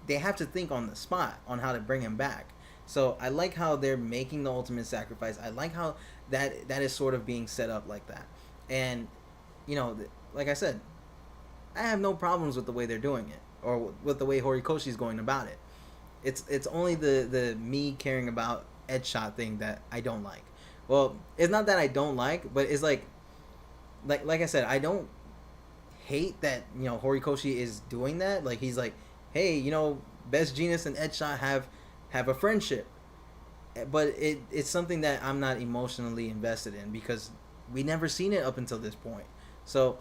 Speaker 1: they have to think on the spot on how to bring him back. So I like how they're making the ultimate sacrifice. I like how that is sort of being set up like that. And, like I said, I have no problems with the way they're doing it or with the way Horikoshi's going about it. It's only the me caring about headshot thing that I don't like. Well, it's not that I don't like, but it's like I said, I don't hate that, Horikoshi is doing that. Like, he's like, hey, Best Genius and Headshot have a friendship, but it's something that I'm not emotionally invested in because we never seen it up until this point. So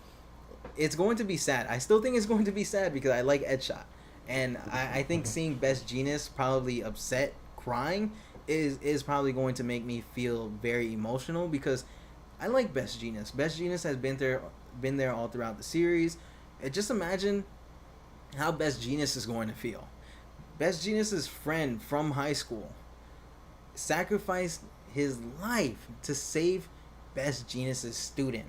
Speaker 1: it's going to be sad. I still think it's going to be sad because I like Headshot, and I think seeing Best Genius probably upset, crying is probably going to make me feel very emotional because I like Best Genius. Best Genius has been there all throughout the series. And just imagine how Best Genius is going to feel. Best Genius's friend from high school sacrificed his life to save Best Genius's student.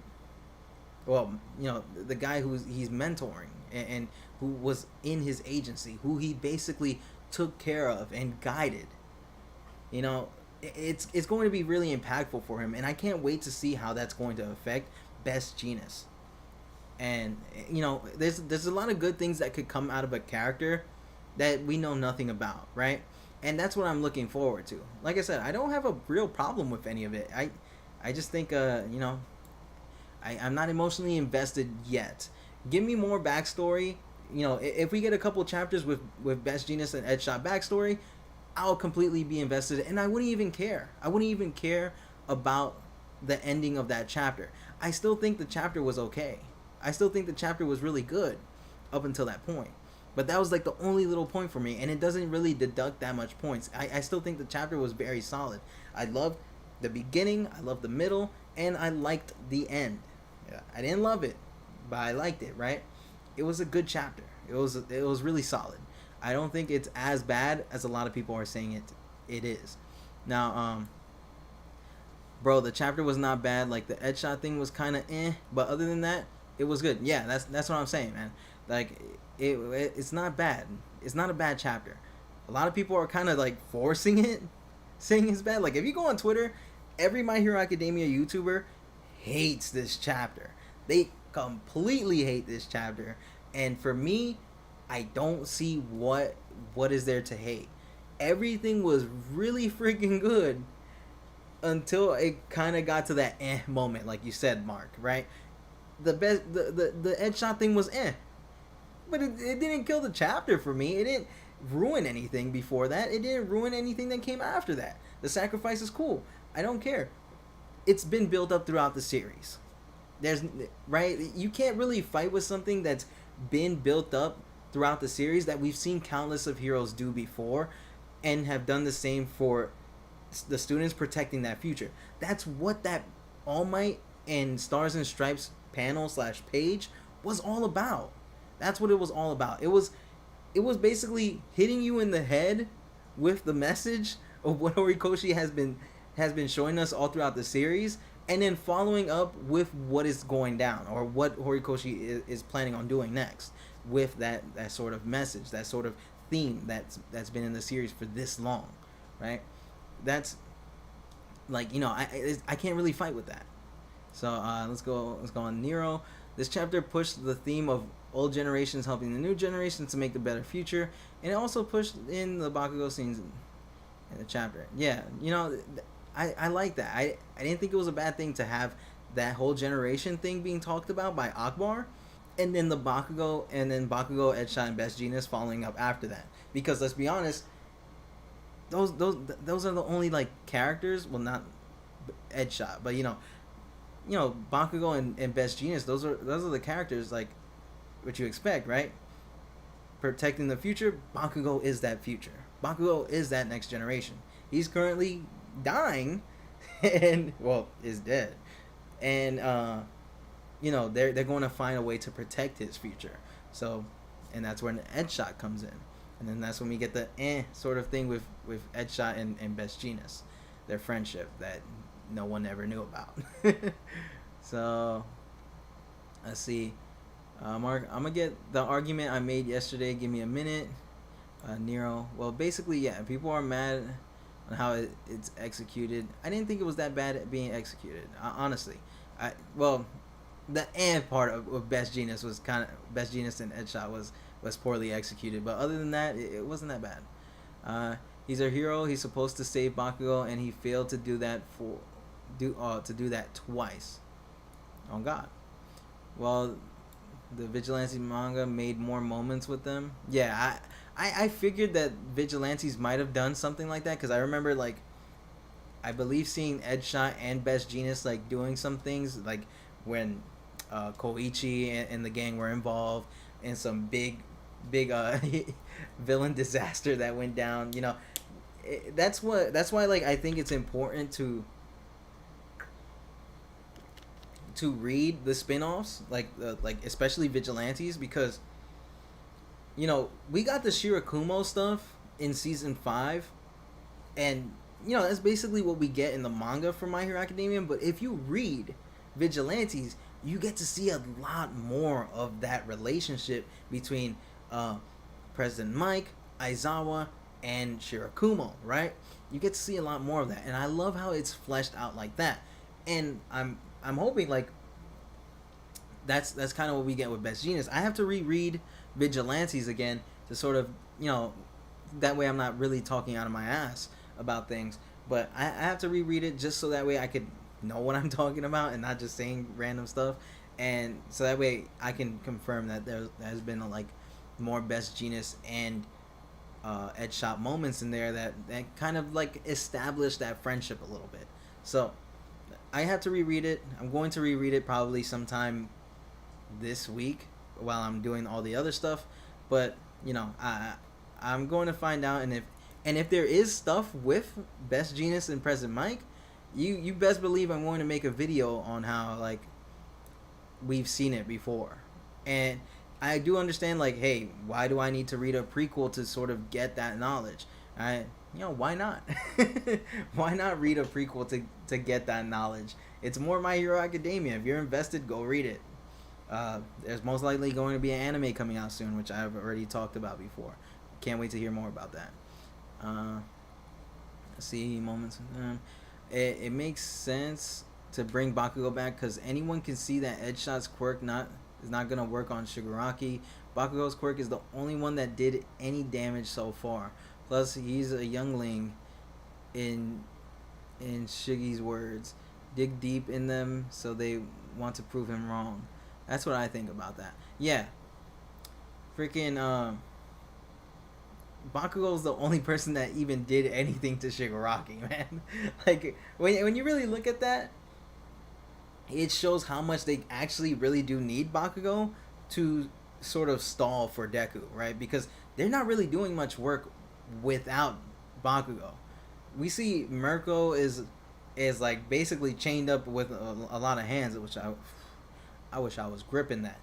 Speaker 1: Well, the guy he's mentoring and who was in his agency, who he basically took care of and guided. It's going to be really impactful for him, and I can't wait to see how that's going to affect Best Genius. And there's a lot of good things that could come out of a character that we know nothing about, right? And that's what I'm looking forward to. Like I said, I don't have a real problem with any of it. I just think I'm not emotionally invested yet. Give me more backstory. If we get a couple chapters with Best Genius and Headshot backstory, I'll completely be invested, and I wouldn't even care. I wouldn't even care about the ending of that chapter. I still think the chapter was okay. I still think the chapter was really good up until that point. But that was like the only little point for me, and it doesn't really deduct that much points. I still think the chapter was very solid. I loved the beginning, I loved the middle, and I liked the end. Yeah, I didn't love it, but I liked it, right? It was a good chapter. It was really solid. I don't think it's as bad as a lot of people are saying it is. Now, bro, the chapter was not bad. Like the Ed shot thing was kind of but other than that, it was good. Yeah, that's what I'm saying, man. Like it's not bad. It's not a bad chapter. A lot of people are kind of like forcing it, saying it's bad. Like if you go on Twitter, every My Hero Academia YouTuber hates this chapter. They completely hate this chapter, and for me, I don't see what is there to hate. Everything was really freaking good until it kind of got to that moment, like you said, Mark. Right? The Ed shot thing was but it didn't kill the chapter for me. It didn't ruin anything before that. It didn't ruin anything that came after that. The sacrifice is cool. I don't care. It's been built up throughout the series. There's right. You can't really fight with something that's been built up throughout the series that we've seen countless of heroes do before, and have done the same for the students protecting that future. That's what that All Might and Stars and Stripes panel / page was all about. That's what it was all about. It was basically hitting you in the head with the message of what Horikoshi has been showing us all throughout the series, and then following up with what is going down, or what Horikoshi is planning on doing next with that sort of message, that sort of theme that's been in the series for this long, right? That's like, I can't really fight with that. So let's go on Nero. This chapter pushed the theme of old generations helping the new generations to make the better future, and it also pushed in the Bakugou scenes in the chapter. Yeah, I like that. I didn't think it was a bad thing to have that whole generation thing being talked about by Akbar, and then the Bakugou, Ed shot, and Best Genius following up after that. Because let's be honest, those are the only like characters. Well, not Ed shot, but Bakugou and Best Genius. Those are the characters like what you expect, right? Protecting the future. Bakugou is that future. Bakugou is that next generation. He's currently dying, and is dead, and they're going to find a way to protect his future. So, and that's when Ed shot comes in, and then that's when we get the sort of thing with Ed shot and Best Genius, their friendship that no one ever knew about. So, let's see. Mark, I'm gonna get the argument I made yesterday. Give me a minute. Nero. Well, basically, yeah. People are mad on how it's executed. I didn't think it was that bad at being executed. Honestly, the part of Best Genius was Best Genius and Ed shot was poorly executed. But other than that, it wasn't that bad. He's our hero. He's supposed to save Bakugou, and he failed to do that to do that twice. Oh God. Well, the Vigilante manga made more moments with them. Yeah, I figured that Vigilantes might have done something like that, because I remember, like, I believe seeing Ed shot and Best Genius like doing some things, like when Koichi and the gang were involved in some big villain disaster that went down. That's why like I think it's important to read the spin-offs, like especially Vigilantes, because we got the Shirakumo stuff in season 5, and that's basically what we get in the manga for My Hero Academia. But if you read Vigilantes, you get to see a lot more of that relationship between President Mike, Aizawa, and Shirakumo, right? You get to see a lot more of that, and I love how it's fleshed out like that. And I'm hoping like that's kind of what we get with Best Genius. I have to reread Vigilantes again to sort of that way I'm not really talking out of my ass about things, but I have to reread it just so that way I could know what I'm talking about and not just saying random stuff, and so that way I can confirm that there has been like more Best Genius and Ed shot moments in there that kind of like establish that friendship a little bit. So I have to reread it. I'm going to reread it probably sometime this week while I'm doing all the other stuff. But I'm going to find out, and if there is stuff with Best Genius and President Mike, you best believe I'm going to make a video on how like we've seen it before, and I do understand, like, hey, why do I need to read a prequel to sort of get that knowledge? Why not? Why not read a prequel to get that knowledge? It's more My Hero Academia. If you're invested, go read it. There's most likely going to be an anime coming out soon, which I've already talked about before. Can't wait to hear more about that. See moments. It makes sense to bring Bakugou back because anyone can see that Edgeshot's quirk is not gonna work on Shigaraki. Bakugou's quirk is the only one that did any damage so far. Plus, he's a youngling. In Shiggy's words, dig deep in them so they want to prove him wrong. That's what I think about that. Yeah, freaking Bakugou's the only person that even did anything to Shigaraki, man. Like when you really look at that, it shows how much they actually really do need Bakugou to sort of stall for Deku, right? Because they're not really doing much work without Bakugou. We see Mirko is like basically chained up with a lot of hands, which I wish I was gripping that.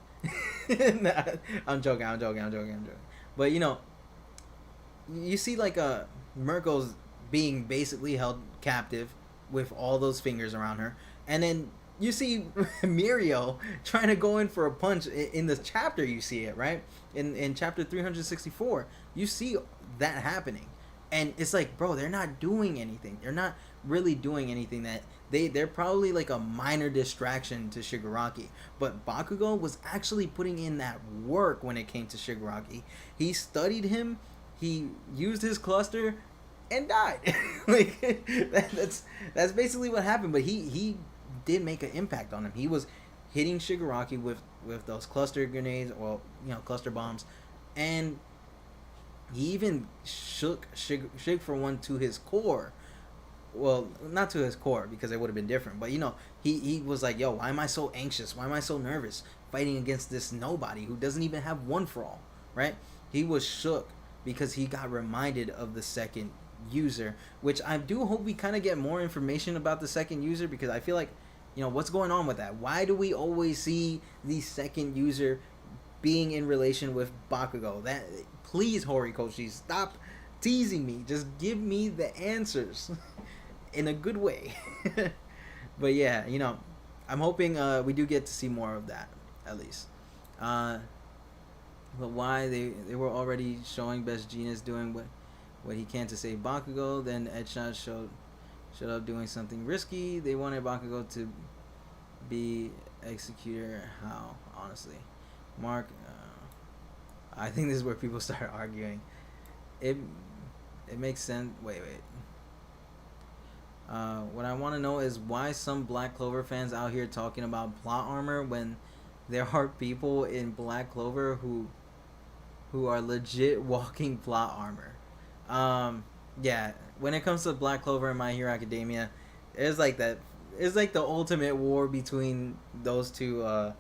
Speaker 1: Nah, I'm joking. But you see like Mirko's being basically held captive with all those fingers around her, and then you see Mirio trying to go in for a punch in the chapter. You see it right in chapter 364. You see that happening, and it's like, bro, they're not doing anything. They're not really doing anything. That they're probably like a minor distraction to Shigaraki. But Bakugou was actually putting in that work when it came to Shigaraki. He studied him. He used his cluster and died. Like that's basically what happened. But he did make an impact on him. He was hitting Shigaraki with those cluster grenades, or cluster bombs, and he even shook Shig for one to his core. Well, not to his core because it would have been different, but he was like, yo, why am I so anxious? Why am I so nervous fighting against this nobody who doesn't even have one for all, right? He was shook because he got reminded of the second user, which I do hope we kind of get more information about the second user, because I feel like, what's going on with that? Why do we always see the second user being in relation with Bakugou? That, please, Horikoshi, stop teasing me. Just give me the answers in a good way. But yeah, I'm hoping we do get to see more of that, at least. But why they were already showing Best Jeanist doing what he can to save Bakugou. Then Edgeshot showed up doing something risky. They wanted Bakugou to be executor. How, honestly, Mark? I think this is where people start arguing. It makes sense. Wait. What I want to know is why some Black Clover fans out here talking about plot armor when there are people in Black Clover who are legit walking plot armor. Yeah, when it comes to Black Clover and My Hero Academia, it's like that. It's like the ultimate war between those two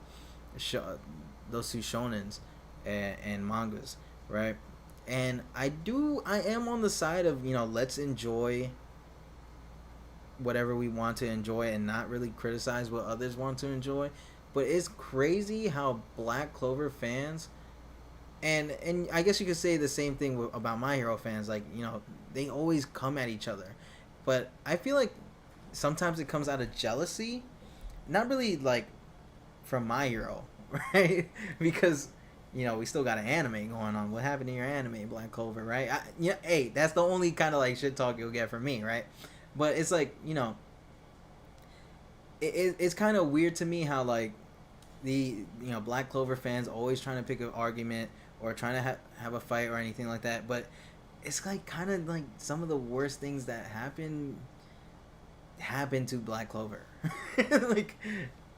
Speaker 1: shonens and mangas, right? And I am on the side of, let's enjoy whatever we want to enjoy and not really criticize what others want to enjoy. But it's crazy how Black Clover fans, and I guess you could say the same thing about My Hero fans, like, they always come at each other. But I feel like sometimes it comes out of jealousy, not really like from My Hero, right? Because we still got an anime going on. What happened to your anime, Black Clover, right? Hey, that's the only kind of like shit talk you'll get from me, right? But it's like, it's kind of weird to me how like the Black Clover fans always trying to pick an argument or trying to have a fight or anything like that. But it's like kind of like some of the worst things that happen to Black Clover.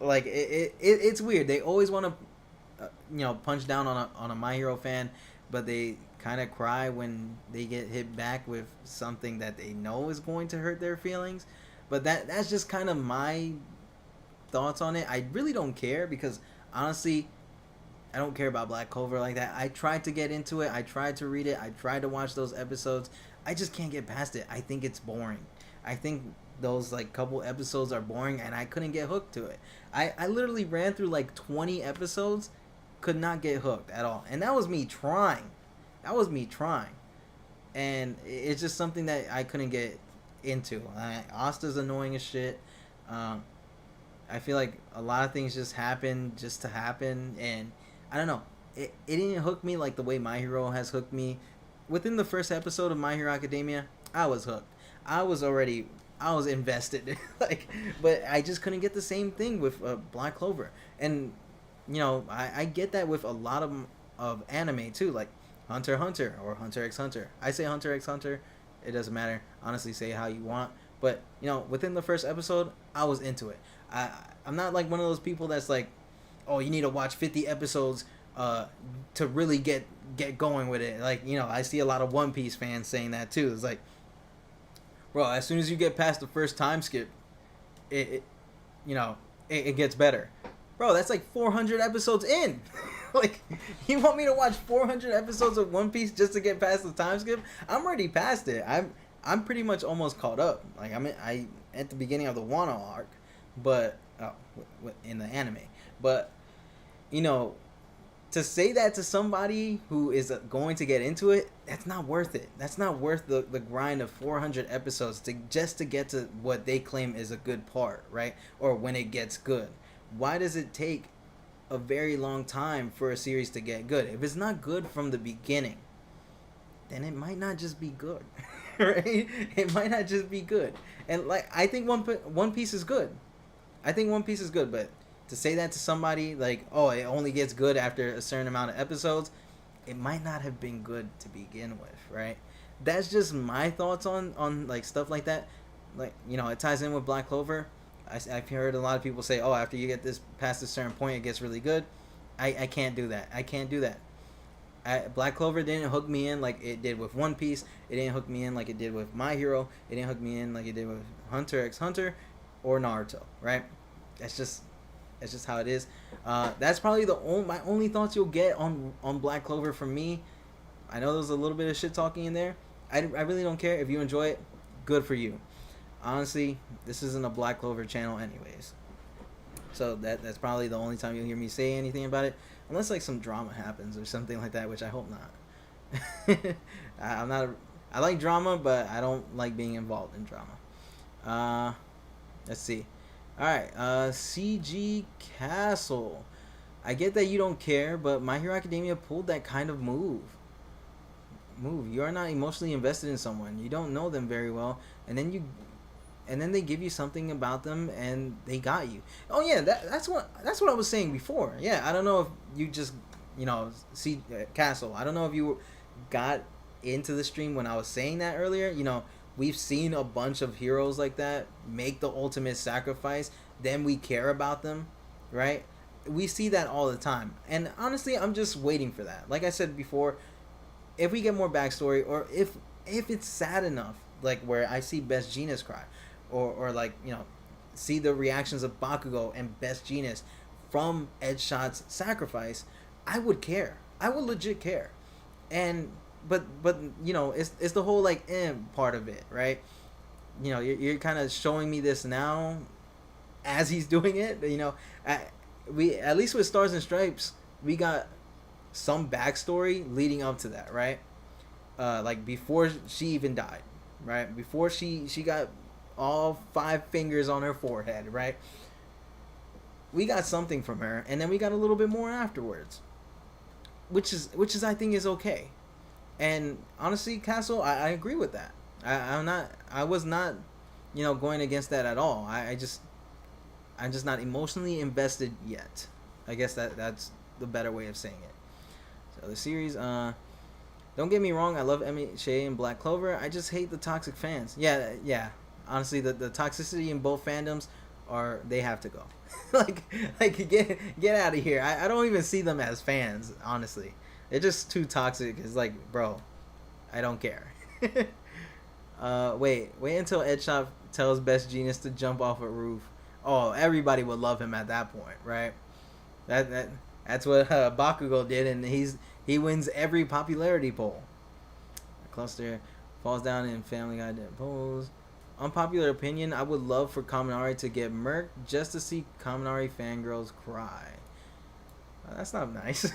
Speaker 1: like it's weird. They always want to punch down on a My Hero fan, but they kind of cry when they get hit back with something that they know is going to hurt their feelings. But that's just kind of my thoughts on it. I really don't care, because honestly, I don't care about Black Clover like that. I tried to get into it. I tried to read it. I tried to watch those episodes. I just can't get past it. I think it's boring. I think those like couple episodes are boring, and I couldn't get hooked to it. I literally ran through like 20 episodes could not get hooked at all, and that was me trying. That was me trying, and it's just something that I couldn't get into. Asta's annoying as shit. I feel like a lot of things just happen just to happen, and I don't know. It didn't hook me like the way My Hero has hooked me. Within the first episode of My Hero Academia, I was hooked. I was invested. Like, but I just couldn't get the same thing with Black Clover. And I get that with a lot of anime too, like Hunter x Hunter or Hunter x Hunter. I say Hunter x Hunter. It doesn't matter. Honestly, say it how you want. But within the first episode, I was into it. I'm not like one of those people that's like, oh, you need to watch 50 episodes to really get going with it. Like, I see a lot of One Piece fans saying that too. It's like, bro, as soon as you get past the first time skip, it gets better. Bro, that's like 400 episodes in. Like, you want me to watch 400 episodes of One Piece just to get past the time skip? I'm already past it. I'm pretty much almost caught up. Like, I at the beginning of the Wano arc, but in the anime. But to say that to somebody who is going to get into it, that's not worth it. That's not worth the grind of 400 episodes to get to what they claim is a good part, right? Or when it gets good. Why does it take a very long time for a series to get good? If it's not good from the beginning, then it might not just be good, right? It might not just be good. And like, I think One Piece is good. I think One Piece is good, but to say that to somebody like, oh, it only gets good after a certain amount of episodes, it might not have been good to begin with, right? That's just my thoughts on like stuff like that. Like, it ties in with Black Clover. I've heard a lot of people say, oh, after you get this past a certain point, it gets really good. I can't do that. I can't do that. Black Clover didn't hook me in like it did with One Piece. It didn't hook me in like it did with My Hero. It didn't hook me in like it did with Hunter x Hunter or Naruto, right? That's just how it is. That's probably my only thoughts you'll get on Black Clover from me. I know there's a little bit of shit talking in there. I really don't care. If you enjoy it, good for you. Honestly, this isn't a Black Clover channel anyways. So that's probably the only time you'll hear me say anything about it. Unless like some drama happens or something like that, which I hope not. I like drama, but I don't like being involved in drama. Let's see. Alright, CG Castle. I get that you don't care, but My Hero Academia pulled that kind of move. You are not emotionally invested in someone. You don't know them very well, and then they give you something about them, and they got you. Oh yeah, that's what I was saying before. Yeah, I don't know if you just see Castle. I don't know if you got into the stream when I was saying that earlier. We've seen a bunch of heroes like that make the ultimate sacrifice. Then we care about them, right? We see that all the time. And honestly, I'm just waiting for that. Like I said before, if we get more backstory, or if it's sad enough, like where I see Best Jeanist cry, or like, see the reactions of Bakugou and Best Jeanist from Edshot's sacrifice, I would care. I would legit care. And but it's the whole like part of it, right? You're kind of showing me this now as he's doing it. We at least with Stars and Stripes, we got some backstory leading up to that, right? Like before she even died, right? Before she got all 5 fingers on her forehead, right? We got something from her, and then we got a little bit more afterwards, which is I think is okay. And honestly, Castle, I agree with that. I was not, going against that at all. I'm just not emotionally invested yet. I guess that's the better way of saying it. So the series, don't get me wrong, I love Emmy Shea and Black Clover. I just hate the toxic fans. Yeah. Honestly, the toxicity in both fandoms they have to go. like get out of here. I don't even see them as fans, honestly. They're just too toxic. It's like, bro, I don't care. Wait until Edshot tells Best Jeanist to jump off a roof. Oh, everybody would love him at that point, right? That's what Bakugou did, and he wins every popularity poll. Cluster falls down in Family Guy polls. Unpopular opinion, I would love for Kaminari to get murked just to see Kaminari fangirls cry. That's not nice.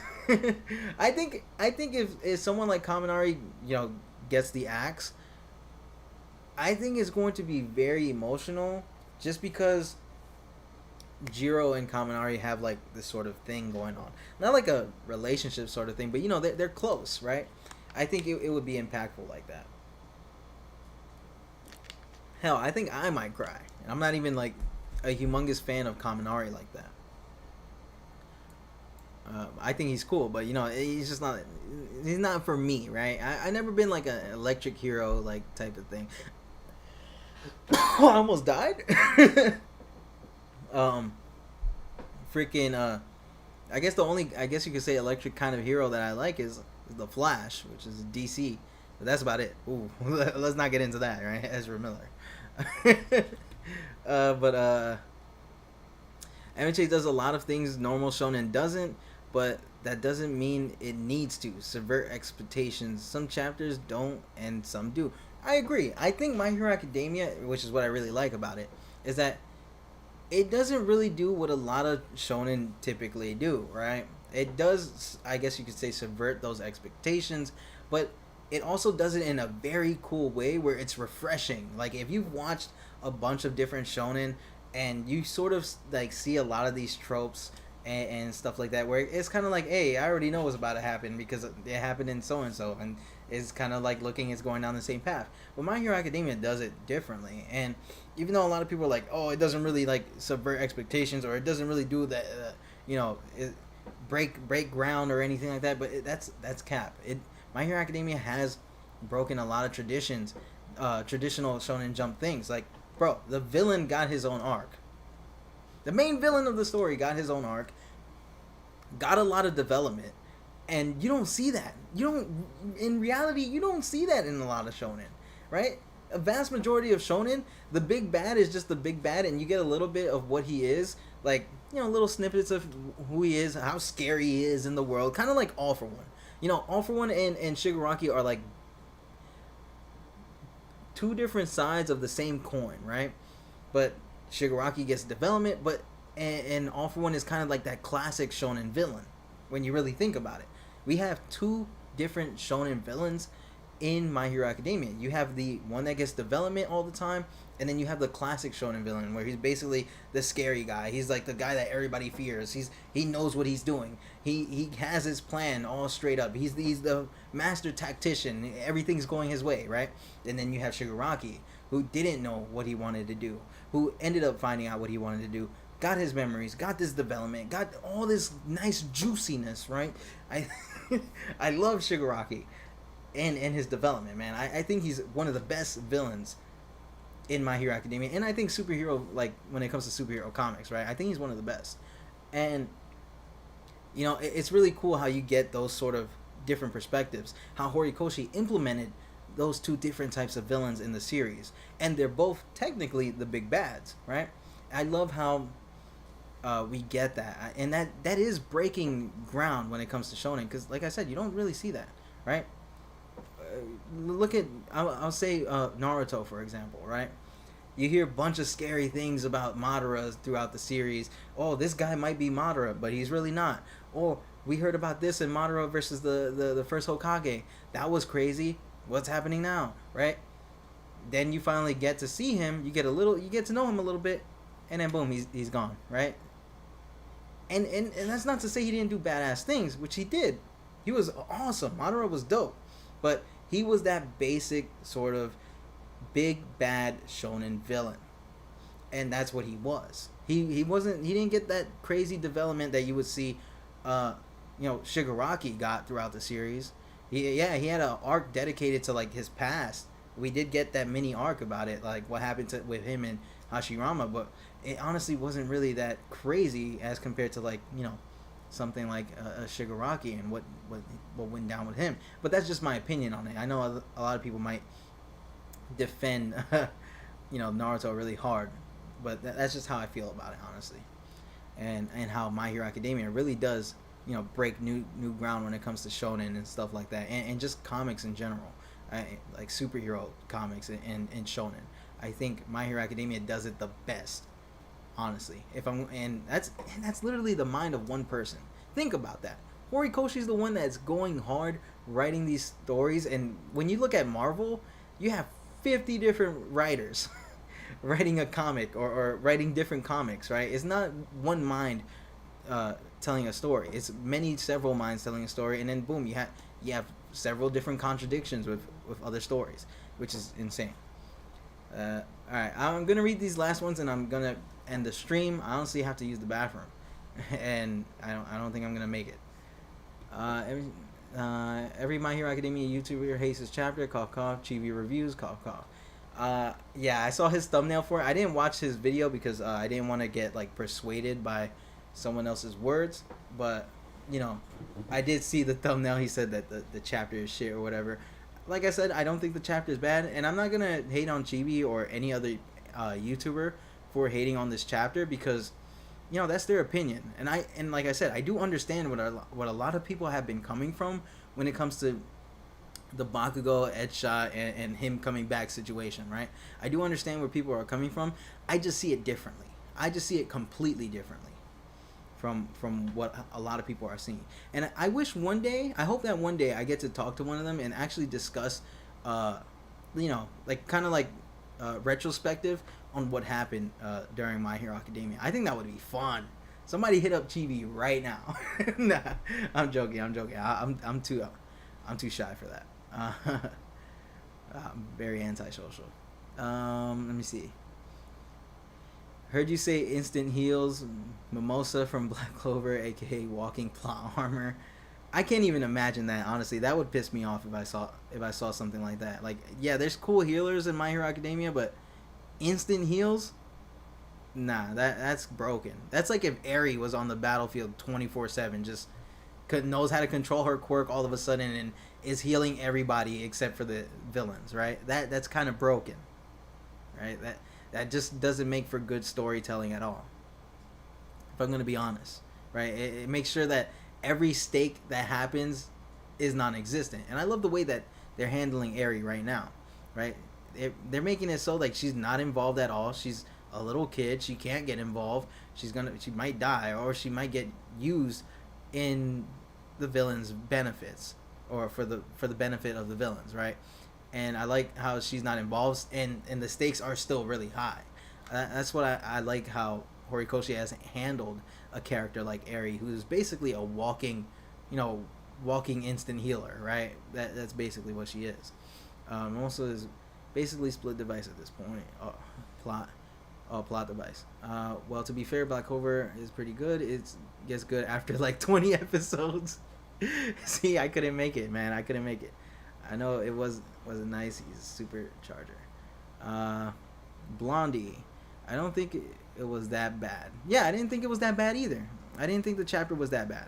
Speaker 1: I think if someone like Kaminari, gets the axe, I think it's going to be very emotional, just because Jiro and Kaminari have like this sort of thing going on. Not like a relationship sort of thing, but they're close, right? I think it would be impactful like that. Hell, I think I might cry. And I'm not even like a humongous fan of Kaminari like that. I think he's cool, but he's just not. He's not for me, right? I never been like an electric hero like type of thing. I almost died. Freaking. I guess you could say electric kind of hero that I like is the Flash, which is DC. But that's about it. Ooh, let's not get into that, right? Ezra Miller. But MHA does a lot of things normal shonen doesn't, but that doesn't mean it needs to subvert expectations. Some chapters don't, and some do. I agree. I think My Hero Academia, which is what I really like about it, is that it doesn't really do what a lot of shonen typically do, right? It does, I guess you could say, subvert those expectations, but it also does it in a very cool way where it's refreshing. Like, if you've watched a bunch of different shonen and you sort of like see a lot of these tropes and stuff like that, where it's kind of like, hey, I already know what's about to happen because it happened in so and so, and it's kind of like it's going down the same path. But My Hero Academia does it differently, and even though a lot of people are like, oh, it doesn't really like subvert expectations, or it doesn't really do that, break ground or anything like that, but that's cap. My Hero Academia has broken a lot of traditions, traditional Shonen Jump things. Like, bro, the villain got his own arc. The main villain of the story got his own arc, got a lot of development, and you don't see that. In reality, you don't see that in a lot of shonen, right? A vast majority of shonen, the big bad is just the big bad, and you get a little bit of what he is, like, little snippets of who he is, how scary he is in the world, kind of like All for One. All for One and Shigaraki are like two different sides of the same coin, right? But Shigaraki gets development, but and All for One is kind of like that classic shonen villain when you really think about it. We have two different shonen villains in My Hero Academia. You have the one that gets development all the time, and then you have the classic shonen villain where he's basically the scary guy. He's like the guy that everybody fears. He knows what he's doing. He has his plan all straight up. He's the master tactician. Everything's going his way, right? And then you have Shigaraki, who didn't know what he wanted to do, who ended up finding out what he wanted to do, got his memories, got this development, got all this nice juiciness, right? I love Shigaraki and his development, man. I think he's one of the best villains in My Hero Academia, and I think superhero, like, when it comes to superhero comics, right? I think he's one of the best. And it's really cool how you get those sort of different perspectives, how Horikoshi implemented those two different types of villains in the series, and they're both technically the big bads, right? I love how we get that, and that is breaking ground when it comes to shonen, because like I said, you don't really see that, right? Look at, I'll say Naruto, for example, right? You hear a bunch of scary things about Madara throughout the series. Oh, this guy might be Madara, but he's really not. Or we heard about this in Madara versus the first Hokage. That was crazy. What's happening now, right? Then you finally get to see him. You get to know him a little bit, and then boom, he's gone, right? And that's not to say he didn't do badass things, which he did. He was awesome. Madara was dope, but he was that basic sort of big bad shonen villain, and that's what he was. He didn't get that crazy development that you would see Shigaraki got throughout the series. He had an arc dedicated to like his past. We did get that mini arc about it, like what happened with him and Hashirama, but it honestly wasn't really that crazy as compared to like something like a Shigaraki and what went down with him. But that's just my opinion on it. I know a lot of people might defend Naruto really hard, but that's just how I feel about it, honestly. And how My Hero Academia really does break new ground when it comes to shonen and stuff like that, and just comics in general, like superhero comics and shonen. I think My Hero Academia does it the best, honestly. And that's literally the mind of one person. Think about that. Horikoshi's the one that's going hard writing these stories, and when you look at Marvel, you have 50 different writers writing a comic, or writing different comics, right? It's not one mind telling a story. It's several minds telling a story, and then boom, you have several different contradictions with other stories, which is insane. All right, I'm gonna read these last ones, and I'm gonna end the stream. I honestly have to use the bathroom, and I don't think I'm gonna make it. Every My Hero Academia YouTuber hates his chapter. Cough cough. Chibi reviews. Cough cough. Yeah, I saw his thumbnail for it. I didn't watch his video because I didn't want to get like persuaded by someone else's words. But I did see the thumbnail. He said that the chapter is shit or whatever. Like I said, I don't think the chapter is bad, and I'm not gonna hate on Chibi or any other YouTuber for hating on this chapter, because that's their opinion, and like I said, I do understand what a lot of people have been coming from when it comes to the Bakugou headshot and him coming back situation, right? I do understand where people are coming from. I just see it differently. I just see it completely differently from what a lot of people are seeing. And I hope that one day I get to talk to one of them and actually discuss, retrospective on what happened during My Hero Academia. I think that would be fun. Somebody hit up Chibi right now. Nah, I'm joking. I'm too shy for that. I'm very antisocial. Let me see. Heard you say instant heals, Mimosa from Black Clover, aka walking plot armor. I can't even imagine that, honestly. That would piss me off if I saw something like that. Like, yeah, there's cool healers in My Hero Academia, but instant heals? Nah, that's broken. That's like if Eri was on the battlefield 24/7, just knows how to control her quirk all of a sudden and is healing everybody except for the villains, right? That's kind of broken, right? That just doesn't make for good storytelling at all, if I'm going to be honest, right? It makes sure that every stake that happens is non-existent. And I love the way that they're handling Eri right now, right? They're making it so like she's not involved at all. She's a little kid. She can't get involved. She might die, or she might get used in the villain's benefits, or for the benefit of the villains, right? And I like how she's not involved, and the stakes are still really high. That's what I like, how Horikoshi has handled a character like Eri, who's basically a walking instant healer, right? That's basically what she is. Also is basically split device at this point. Plot device. Well, to be fair, Black Clover is pretty good. It gets good after like 20 episodes. See, I couldn't make it, man. I couldn't make it. I know it wasn't nice. He's a supercharger. Blondie. I don't think it was that bad. Yeah, I didn't think it was that bad either. I didn't think the chapter was that bad.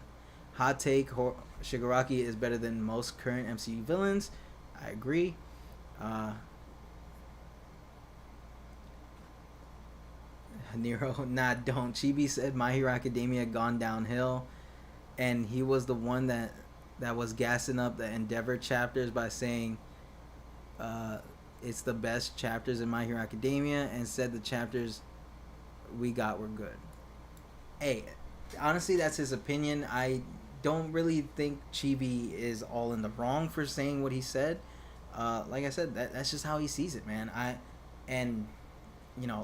Speaker 1: Hot take, Shigaraki is better than most current MCU villains. I agree. Nero, nah, don't. Chibi said My Hero Academia gone downhill, and he was the one that was gassing up the Endeavor chapters by saying it's the best chapters in My Hero Academia, and said the chapters we got were good. Hey, honestly, that's his opinion. I don't really think Chibi is all in the wrong for saying what he said. Like I said, that's just how he sees it, man.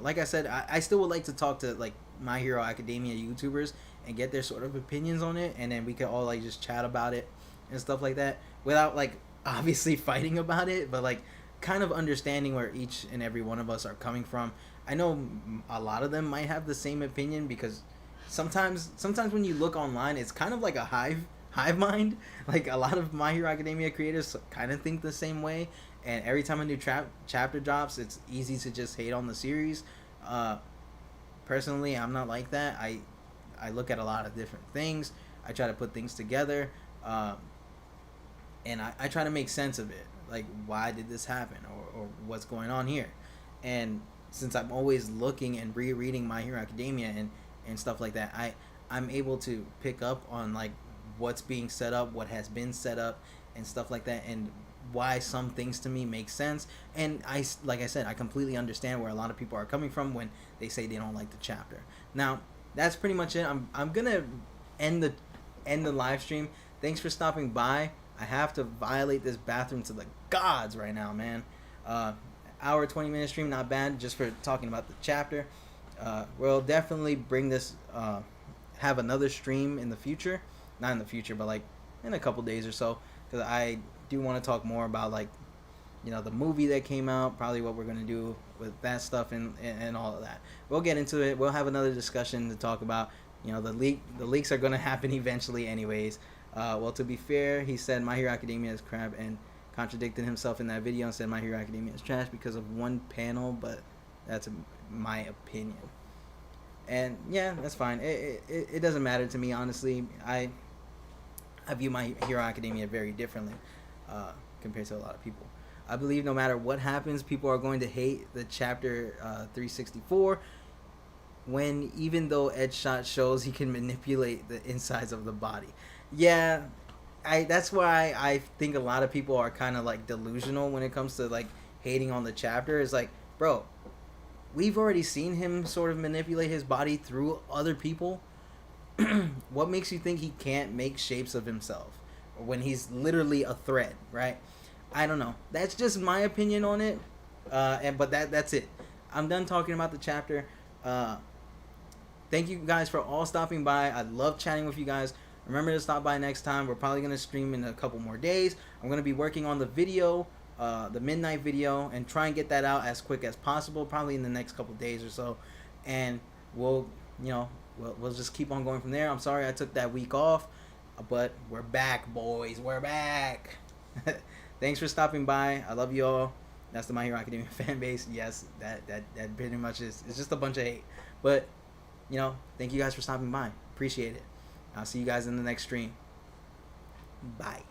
Speaker 1: Like I said, I still would like to talk to like My Hero Academia YouTubers and get their sort of opinions on it, and then we could all like just chat about it and stuff like that without like obviously fighting about it, but like kind of understanding where each and every one of us are coming from. I know a lot of them might have the same opinion, because sometimes when you look online, it's kind of like a hive mind. Like a lot of My Hero Academia creators kind of think the same way, and every time a new chapter drops, it's easy to just hate on the series. Personally, I'm not like that. I look at a lot of different things. I try to put things together, and I try to make sense of it. Like, why did this happen, or what's going on here? And since I'm always looking and rereading My Hero Academia and stuff like that, I'm able to pick up on like what's being set up, what has been set up, and stuff like that, and why some things to me make sense. And like I said, I completely understand where a lot of people are coming from when they say they don't like the chapter. Now, that's pretty much it. I'm gonna end end the live stream. Thanks for stopping by. I have to violate this bathroom to the gods right now, man. Hour 20-minute stream, not bad, just for talking about the chapter. We'll definitely bring this, have another stream in the future. Not in the future, but like in a couple days or so, because I do want to talk more about, like, you know, the movie that came out, probably what we're going to do with that stuff and all of that. We'll get into it. We'll have another discussion to talk about. You know, the leaks are going to happen eventually anyways. Well, to be fair, he said My Hero Academia is crap and contradicted himself in that video and said My Hero Academia is trash because of one panel, but that's my opinion. And yeah, that's fine. It doesn't matter to me, honestly. I view My Hero Academia very differently compared to a lot of people. I believe no matter what happens, people are going to hate the chapter 364 when, even though Edgeshot shows he can manipulate the insides of the body. Yeah, that's why I think a lot of people are kind of like delusional when it comes to like hating on the chapter. It's like, bro, we've already seen him sort of manipulate his body through other people. What makes you think he can't make shapes of himself when he's literally a thread, right? I don't know. That's just my opinion on it. But that's it. I'm done talking about the chapter. Thank you guys for all stopping by. I love chatting with you guys. Remember to stop by next time. We're probably going to stream in a couple more days. I'm going to be working on the video, the midnight video, and try and get that out as quick as possible, probably in the next couple days or so. And we'll just keep on going from there. I'm sorry I took that week off, but we're back, boys. We're back. Thanks for stopping by. I love you all. That's the My Hero Academia fan base. Yes, that pretty much is. It's just a bunch of hate. But, you know, thank you guys for stopping by. Appreciate it. I'll see you guys in the next stream. Bye.